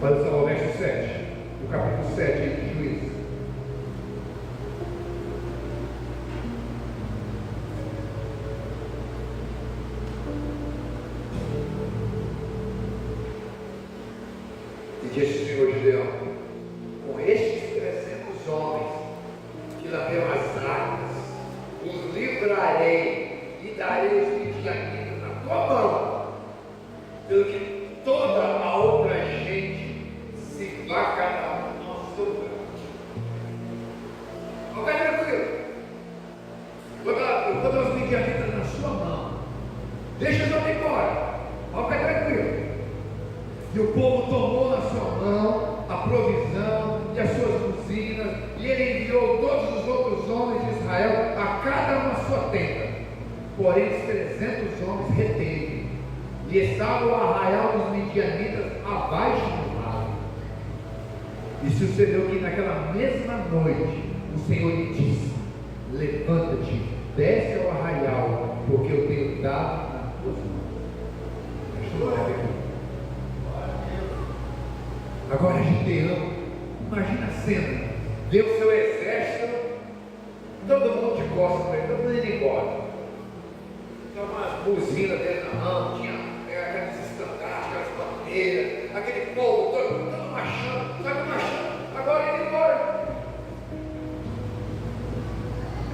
A: Olha só o verso 7, o capítulo 7 de Juízes. E disse o Senhor Gideão: com estes 300 homens que lamberam as águas, os livrarei e darei os midianitas na tua mão, pelo que toda a outra gente se vá cada um ao seu lugar. Fica tranquilo. Eu vou dar os midianitas na sua mão. Deixa eu ir embora. Fica tranquilo. E o povo tomou na sua mão a provisão e as suas usinas, e ele enviou todos os outros homens de Israel, a cada uma sua tenda. Porém os 300 homens reteve, e estava o arraial dos midianitas abaixo do vale. E sucedeu que naquela mesma noite o Senhor lhe disse: levanta-te, desce ao arraial, porque eu tenho dado nas tuas mãos. Deixa eu ver aqui. Agora Gideão, imagina a cena, vê o seu exército, todo mundo de costas para ele, todo mundo indo embora. Tinha umas buzinas dentro da mão, tinha aquelas estandartes, aquelas bandeiras, aquele povo todo marchando, sabe, marchando, agora indo embora.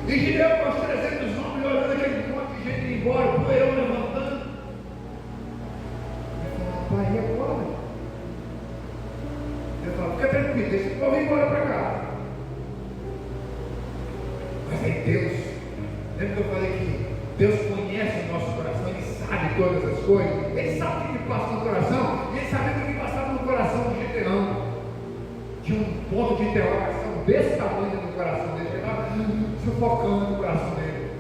A: E Gideão com os 300 homens olhando aquele monte de gente indo embora, o poeirão levantando. Ele falou: pai, e agora? Ele falou: fica tranquilo, deixa o povo ir embora para cá. Mas aí Deus, lembra que eu falei que Deus conhece o nosso coração, Ele sabe todas as coisas, Ele sabe o que passa no coração, e Ele sabia o que passava no coração de Gideão. Tinha um ponto de interrogação desse tamanho no coração dele, ele estava sufocando no coração dele.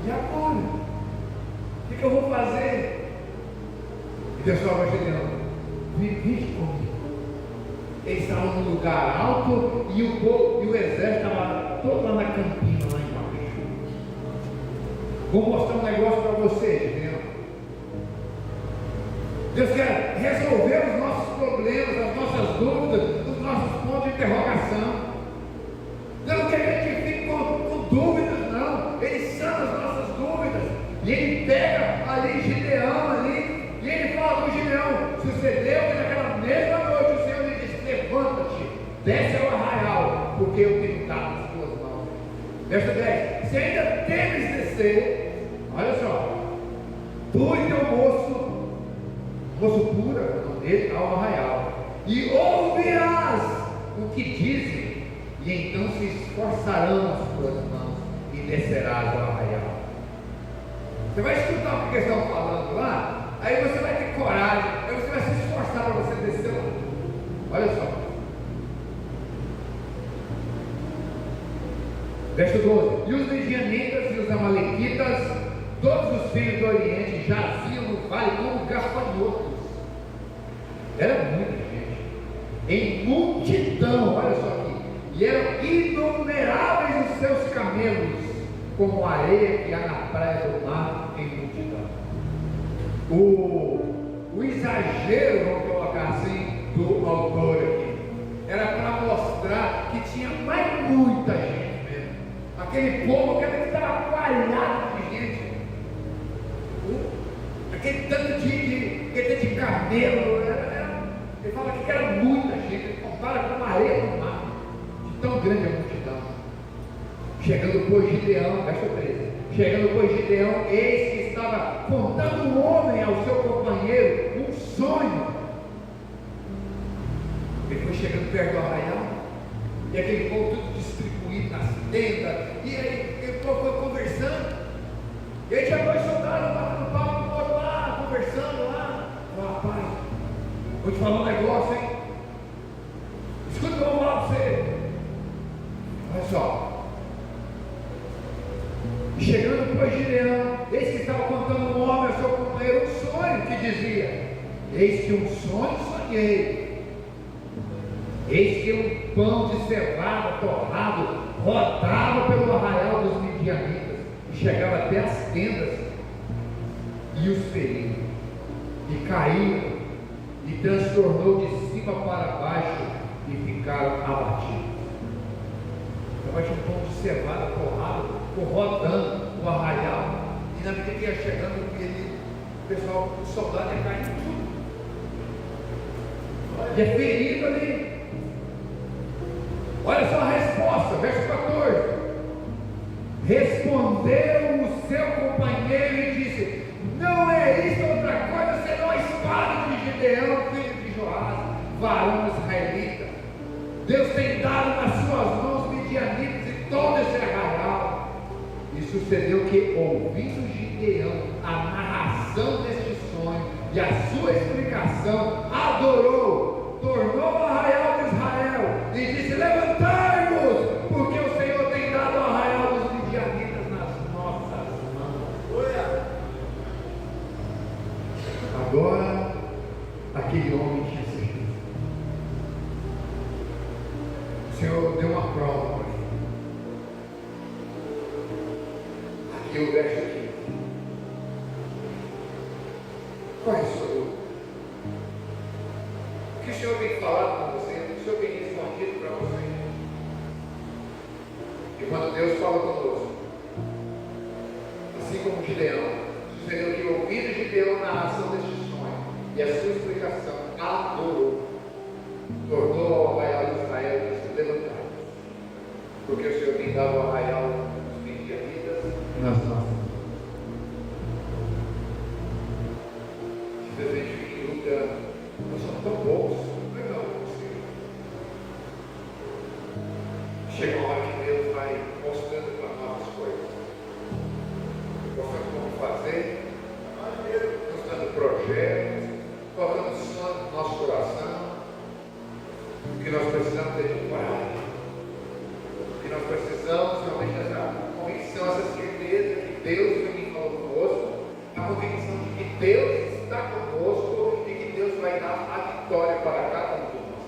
A: E agora? O que eu vou fazer? E Deus falou a Gideão: vinde comigo. Eles estavam num lugar alto e o povo e o exército estava todo lá na campina, lá embaixo. Vou mostrar um negócio para vocês, Gideão. Deus quer resolver os nossos problemas, as nossas dúvidas, os nossos pontos de interrogação. Deus não quer que a gente fique com dúvidas, não. Ele sana as nossas dúvidas. E Ele pega ali Gideão ali, e Ele fala com Gideão. Sucedeu que naquela mesma noite o Senhor lhe disse: levanta-te, desce ao arraial, porque eu tenho dado nas tuas mãos. Verso 10: se ainda temes descer, olha só, tu e teu moço pura, dele ao arraial, e ouvirás o que dizem, e então se esforçarão as tuas mãos, e descerás ao arraial. Você vai escutar o que eles estão falando lá, aí você vai ter coragem, aí você vai se esforçar para você descer lá. Olha só. Verso 12: e os midianitas e os amalequitas, todos os filhos do Oriente, jaziam no vale como gafanhotos. Era muita gente, em multidão, olha só aqui, e eram inumeráveis os seus camelos, como a areia que há na praia do mar, em multidão. O exagero, vamos colocar assim, do autor aqui, era para mostrar que tinha mais muita gente mesmo. Aquele povo que estava coalhado de gente, aquele tanto de camelo, ele fala que era muita gente, ele compara com a areia do mar, de tão grande a multidão. Chegando por Gideão, verso 13, chegando por Gideão, eis que estava contando um homem ao seu companheiro um sonho. Ele foi chegando perto do arraial, e aquele povo tudo distribuído nas tendas, e aí ele foi conversando, e aí tinha dois soldados batendo papo com o outro lá, conversando lá. Rapaz, vou te falar um negócio, hein? Escuta o que eu vou falar para você. Olha só. Chegando por Gideão, eis que estava contando um homem ao seu companheiro um sonho que dizia: eis que um sonho sonhei, eis que um pão de cevada torrado rodava pelo arraial dos midianitas e chegava até as tendas, e os feriu, e caíram, e transtornou de cima para baixo, e ficaram abatidos. Então tinha um pão de cevada torrado rodando o arraial, e na medida que ia chegando, o pessoal, o soldado ia caindo tudo, e é ferido ali. Olha só a resposta, verso 14: respondeu o seu companheiro e disse: não é isto outra coisa senão a espada de Gideão, filho de Joás, varão israelita. Deus tem dado nas suas mãos midianitas e todo esse arraial. E sucedeu que, ouvindo Gideão a narração deste sonho e a sua explicação, adorou, tornou o arraial de Israel e disse: levantai-vos, porque o Senhor tem dado o arraial dos midianitas nas nossas mãos. Agora, aquele homem tinha certeza. O Senhor deu uma prova para ele. Aqui o verso 15. Qual é a sua dúvida? O que o Senhor tem falado com você? O que o Senhor tem respondido para você? E quando Deus fala conosco, assim como Gideão, sucedeu que, ouvindo Gideão a narração deste sonho e a sua explicação, adorou, tornou ao arraial de Israel e disse: levantai, porque o Senhor tem dado o arraial dos midianitas nas nossas mãos. Se a gente fica em dúvida, nós somos tão bons, legal, chega uma hora que Deus vai mostrando para nós as coisas. Deus está conosco e que Deus vai dar a vitória para cada um de nós.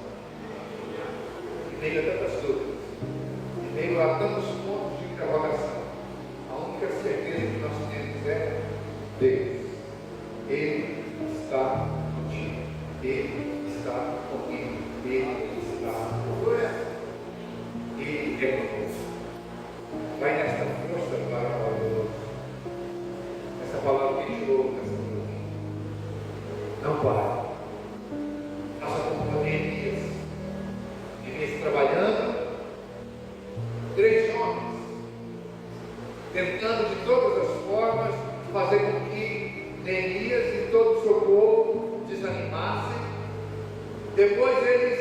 A: Em meio a tantas dúvidas, em meio a tantos pontos de interrogação, a única certeza que nós temos é Deus. Ele está contigo. Ele está comigo. Ele está conosco. Ele é conosco. Vai nesta força para o valor. Essa palavra que tirou nessa noite. Não pare. Faça como Neemias. Neemias trabalhando. 3 homens. Tentando de todas as formas fazer com que Neemias e todo o seu povo desanimassem. Depois que eles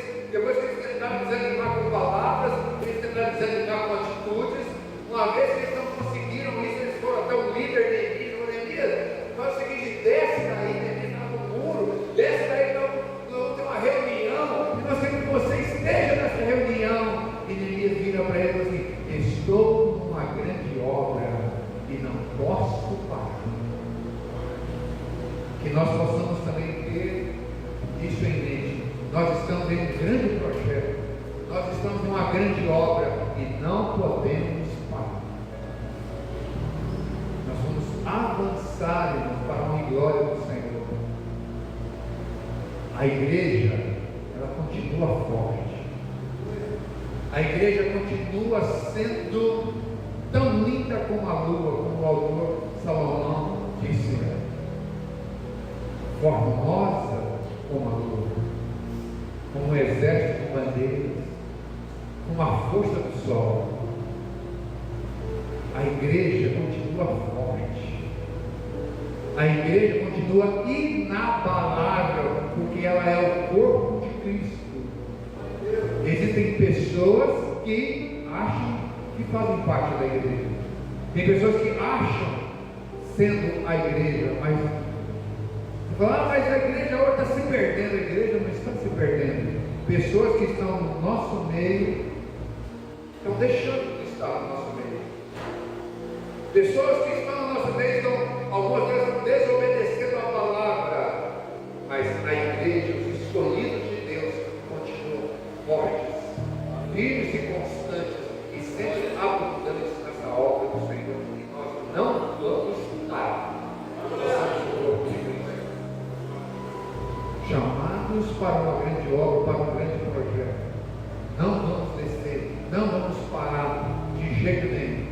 A: tentaram desanimar com palavras, eles tentaram desanimar com atitudes. Uma vez que eles não conseguiram isso, eles foram até o líder Neemias. Neemias, faz o seguinte: desce daí, Neemias está no muro, desce daí, não tem uma reunião, e nós queremos que você esteja nessa reunião. E Neemias vira para ele assim: estou numa grande obra e não posso parar. Que nós possamos também ter isso em mente. Nós estamos em um grande projeto, nós estamos em uma grande obra e não podemos parar. Nós vamos avançar, irmãos, para a honra e glória do Senhor. A igreja, ela continua forte. A igreja continua sendo tão linda como a lua, como o autor Salomão disse. Formosa como a lua, como um exército de bandeiras, com a força do sol. A igreja continua forte, a igreja continua inabalável, porque ela é o corpo de Cristo. Existem pessoas que acham que fazem parte da igreja, tem pessoas que acham sendo a igreja, mas mas a igreja hoje está se perdendo. A igreja não está se perdendo. Pessoas que estão no nosso meio estão deixando de estar no nosso meio. Pessoas que estão no nosso meio estão, algumas vezes, desobedecendo a palavra. Mas a igreja, os escolhidos de Deus, continuam fortes, firmes e constantes e sempre abundantes nessa obra do Senhor. E nós não vamos parar. Chamados para uma grande obra, para um grande projeto. Não vamos descer, não vamos parar de jeito nenhum.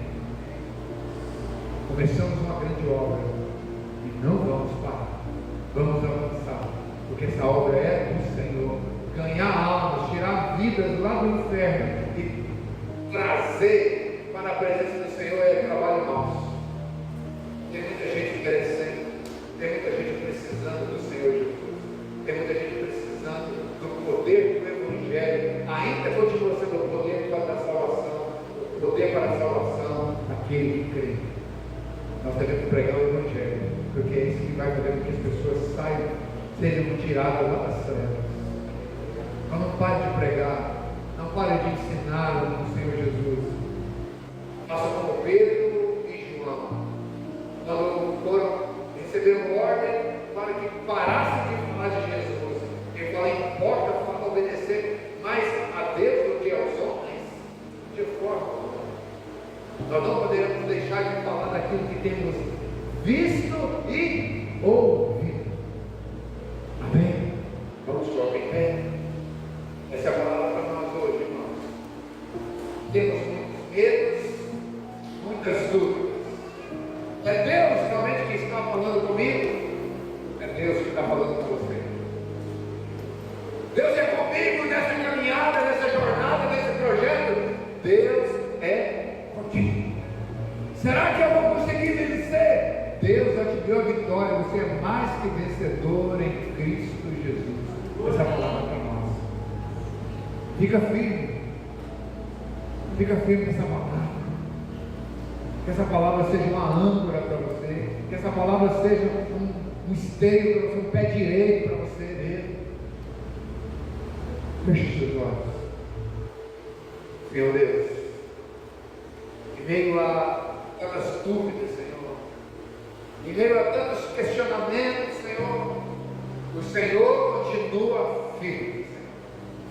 A: Começamos uma grande obra e não vamos parar. Vamos avançar, porque essa obra é do Senhor. Ganhar almas, tirar vidas lá do inferno e trazer para a presença do Senhor é trabalho nosso. Tem muita gente merecendo, tem muita gente precisando do Senhor Jesus. Tem muita gente precisando do poder do Evangelho. Ainda continua sendo o poder para a salvação. O poder para a salvação daquele que crê. Nós devemos pregar o Evangelho, porque é isso que vai fazer com que as pessoas saiam, sejam tiradas lá das trevas. Então não pare de pregar, não pare de ensinar o Senhor Jesus. Faça como Pedro e João. Quando foram, receberam ordem para que parassem de falar de Jesus. Ele fala: importa obedecer mais a Deus do que aos homens? De forma alguma. Nós não poderemos deixar de falar daquilo que temos visto e ouvido. Amém? Vamos colocar em pé. Essa é a palavra para nós hoje, irmãos. Temos muitos medos, muitas dúvidas. É Deus realmente que está falando comigo? É Deus que está falando com você. Deus é comigo nessa caminhada, nessa jornada, nesse projeto. Deus é contigo. Será que eu vou conseguir vencer? Deus já te deu a vitória. Você é mais que vencedor em Cristo Jesus. Essa palavra para nós. Fica firme. Fica firme nessa palavra. Que essa palavra seja uma âncora para você. Que essa palavra seja um esteio para você, um pé direito para você mesmo. Feche seus olhos. Senhor Deus, em meio a tantas dúvidas, Senhor, em meio a tantos questionamentos, Senhor continua firme,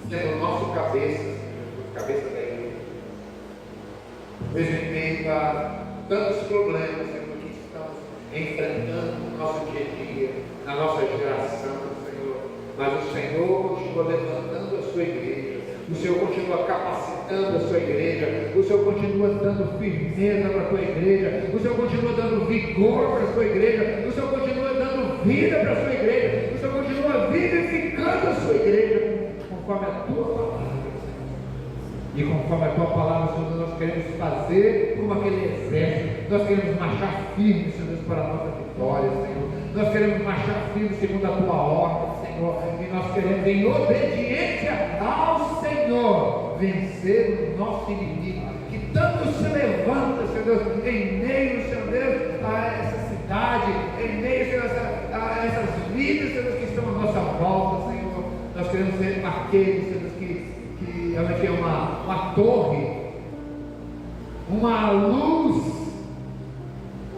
A: sendo o nosso cabeça, cabeça da igreja. Mesmo em meio a tantos problemas, Senhor, que estamos enfrentando no nosso dia a dia, na nossa geração, Senhor, mas o Senhor continua levantando a sua igreja, o Senhor continua capacitando a sua igreja, o Senhor continua dando firmeza para a tua igreja, o Senhor continua dando vigor para a sua igreja, o Senhor continua dando vida para a sua igreja, o Senhor continua vivificando a sua igreja, conforme a tua palavra. E conforme a tua palavra, Senhor, nós queremos fazer como aquele exército, nós queremos marchar firme, Senhor, para a nossa vitória, Senhor. Nós queremos marchar firme segundo a tua ordem, Senhor, e nós queremos, em obediência ao Senhor, vencer o nosso inimigo, que tanto se levanta, Senhor Deus, em meio, Senhor Deus, a essa cidade, em meio, Senhor, a essas vidas, Senhor Deus, que estão à nossa volta, Senhor. Nós queremos ser aqueles, Senhor Deus, que realmente é uma torre, uma luz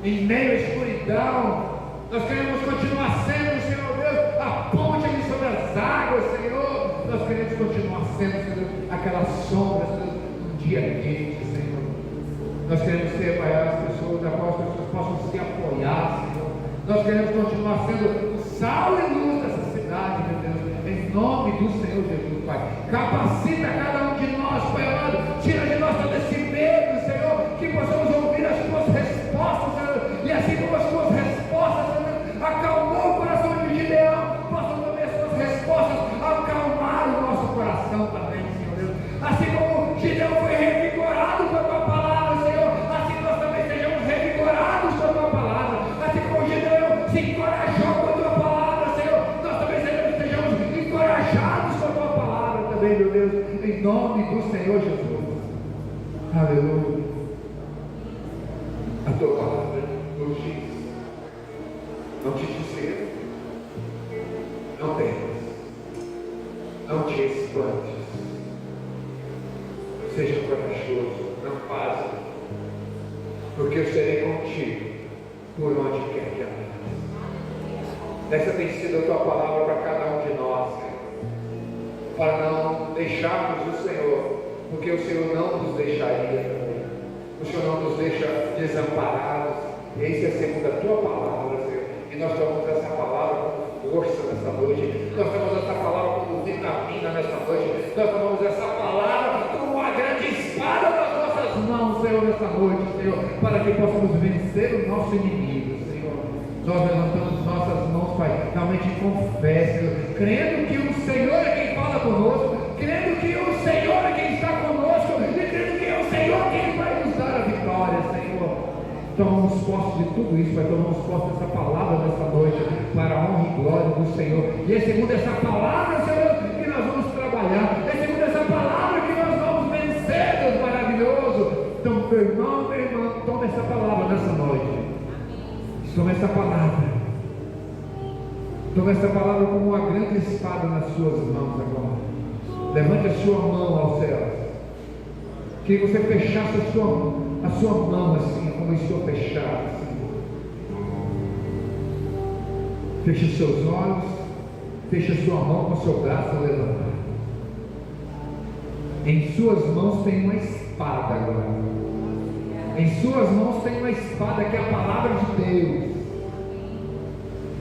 A: em meio à escuridão. Nós queremos continuar sendo, Senhor Deus, a ponte ali sobre as águas, Senhor. Nós queremos continuar sendo, Senhor, aquela sombra, Senhor, no dia quente, Senhor. Nós queremos ser, Pai, as pessoas, da qual as pessoas possam se apoiar, Senhor. Nós queremos continuar sendo o sal e luz dessa cidade, meu Deus, em nome do Senhor Jesus, Pai. Capacita cada um de nós, Pai amado, tira de nós todo esse medo, Senhor, que possamos ouvir as tuas respostas, Senhor, e assim como as tuas respostas, Senhor, acalmou o coração de Gideão, possam também as tuas respostas acalmar o nosso coração também, Senhor Deus. Assim como Gideão foi revigorado com a tua palavra, Senhor, assim nós também sejamos revigorados com a tua palavra. Assim como Gideão se encorajou com a tua palavra, Senhor, nós também sejamos encorajados com a tua palavra também, meu Deus, em nome do Senhor Jesus. Aleluia. A tua palavra nos diz: não te dizer, não temas, não te espantes, seja corajoso, não passe, porque eu serei contigo por onde quer que andares. Essa tem sido a tua palavra para cada um de nós, Senhor, para não deixarmos o Senhor, porque o Senhor não nos deixaria também. O Senhor não nos deixa desamparados. Esse é segundo a tua palavra, Senhor. E nós tomamos essa palavra como força nessa noite. Nós tomamos essa palavra como vitamina nessa noite. Nós tomamos essa palavra como uma grande espada nas nossas mãos, Senhor, nessa noite, Senhor, para que possamos vencer o nosso inimigo, Senhor. Nós levantamos nossas mãos, Pai, realmente com fé, Senhor, crendo que o Senhor é quem fala conosco, crendo que o Senhor é quem está conosco, e crendo que é o Senhor quem vai nos dar a vitória, Senhor. Tomamos posse de tudo isso, Pai, tomamos posse dessa palavra nessa noite, para a honra e glória do Senhor. E é segundo essa palavra, Senhor, que nós vamos trabalhar, é segundo essa palavra que nós vamos vencer, Deus maravilhoso. Então, meu irmão, minha irmã, toma essa palavra nessa noite. Toma essa palavra. Toma essa palavra como uma grande espada nas suas mãos agora. Levante a sua mão aos céus. Que você fechasse a sua mão assim, como estou fechado. Assim. Feche os seus olhos. Feche a sua mão com o seu braço levantado. Em suas mãos tem uma espada agora. Em suas mãos tem uma espada que é a palavra de Deus.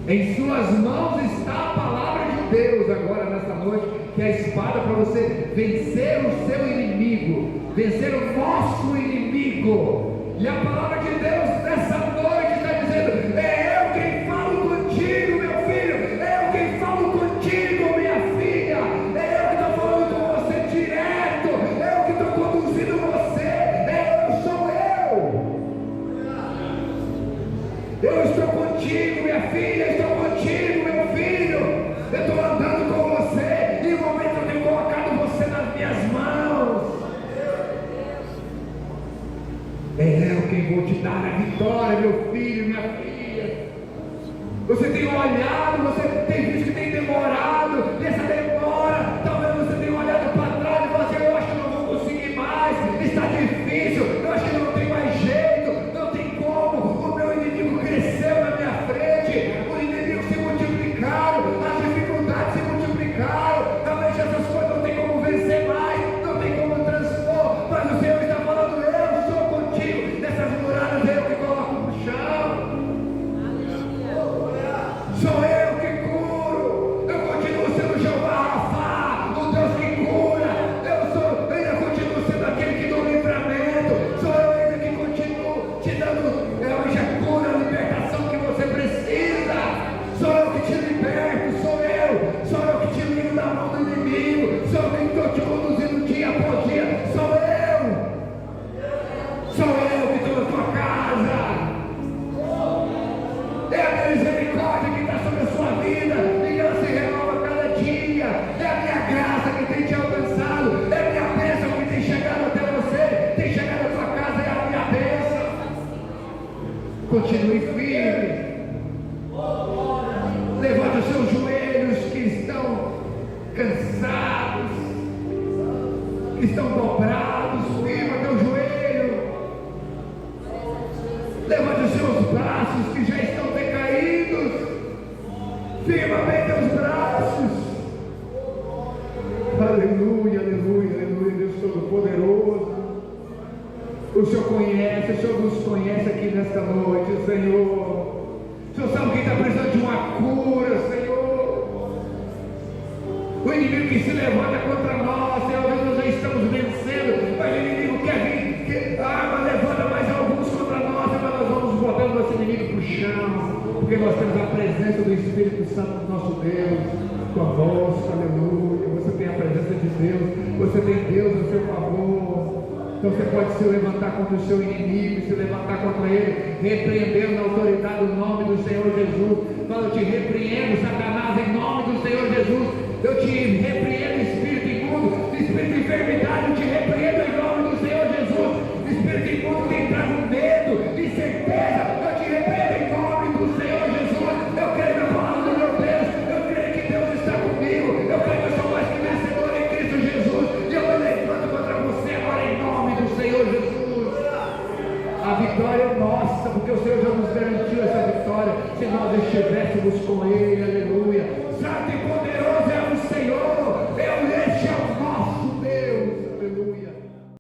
A: Em suas mãos está a palavra de Deus agora nessa noite, que é a espada para você vencer o seu inimigo, vencer o nosso inimigo. E a palavra de Deus nessa noite está dizendo: é eu quem falo contigo, meu filho, é eu quem falo contigo, minha filha, é eu que estou falando com você direto, é eu que estou conduzindo você, sou eu. Eu estou contigo, minha filha, estou contigo, meu filho. Eu estou andando com você. E no momento eu tenho colocado você nas minhas mãos. É eu quem vou te dar a vitória, meu filho, minha filha. Você tem olhado, você tem visto que tem demorado. E essa demora, talvez você tenha olhado para trás e falado assim: eu acho que não vou conseguir mais. Está difícil, eu acho que não tem mais jeito. Não tem como. O meu inimigo cresceu na minha frente. O inimigo se multiplicaram. As dificuldades misericórdia que está sobre a sua vida, e ela se renova cada dia. É a minha graça que tem te alcançado, é a minha bênção que tem chegado até você, tem chegado à sua casa, é a minha bênção. Continue firme. Levante os seus joelhos que estão cansados, que estão dobrados, firma teu joelho. Levante os seus braços que já estão decaídos, firma bem teus braços. Aleluia, aleluia, aleluia, Deus Todo-Poderoso. O Senhor conhece, o Senhor nos conhece aqui nesta noite, Senhor. O Senhor sabe quem está precisando de uma cura, Senhor. O inimigo que se levanta contra nós, Senhor, nós já estamos vencendo, mas o inimigo quer vir, mas levanta mais alguns contra nós, mas nós vamos botando nosso inimigo para o chão, porque nós temos a presença do Espírito Santo do nosso Deus conosco, aleluia. Você tem a presença de Deus, você tem Deus a seu favor. Então você pode se levantar contra o seu inimigo, se levantar contra ele, repreendendo na autoridade do nome do Senhor Jesus. Fala, eu te repreendo, Satanás, em nome do Senhor Jesus. Eu te repreendo, espírito imundo, espírito de enfermidade, eu te repreendo em nome do Senhor Jesus. Espírito imundo que traz medo, incerteza, eu te repreendo em nome do Senhor Jesus. Eu creio na palavra do meu Deus, eu creio que Deus está comigo, eu creio que eu sou mais que vencedor em Cristo Jesus, e eu me levanto contra você agora em nome do Senhor Jesus. A vitória é nossa, porque o Senhor já nos garantiu essa vitória, se nós estivéssemos com Ele, aleluia.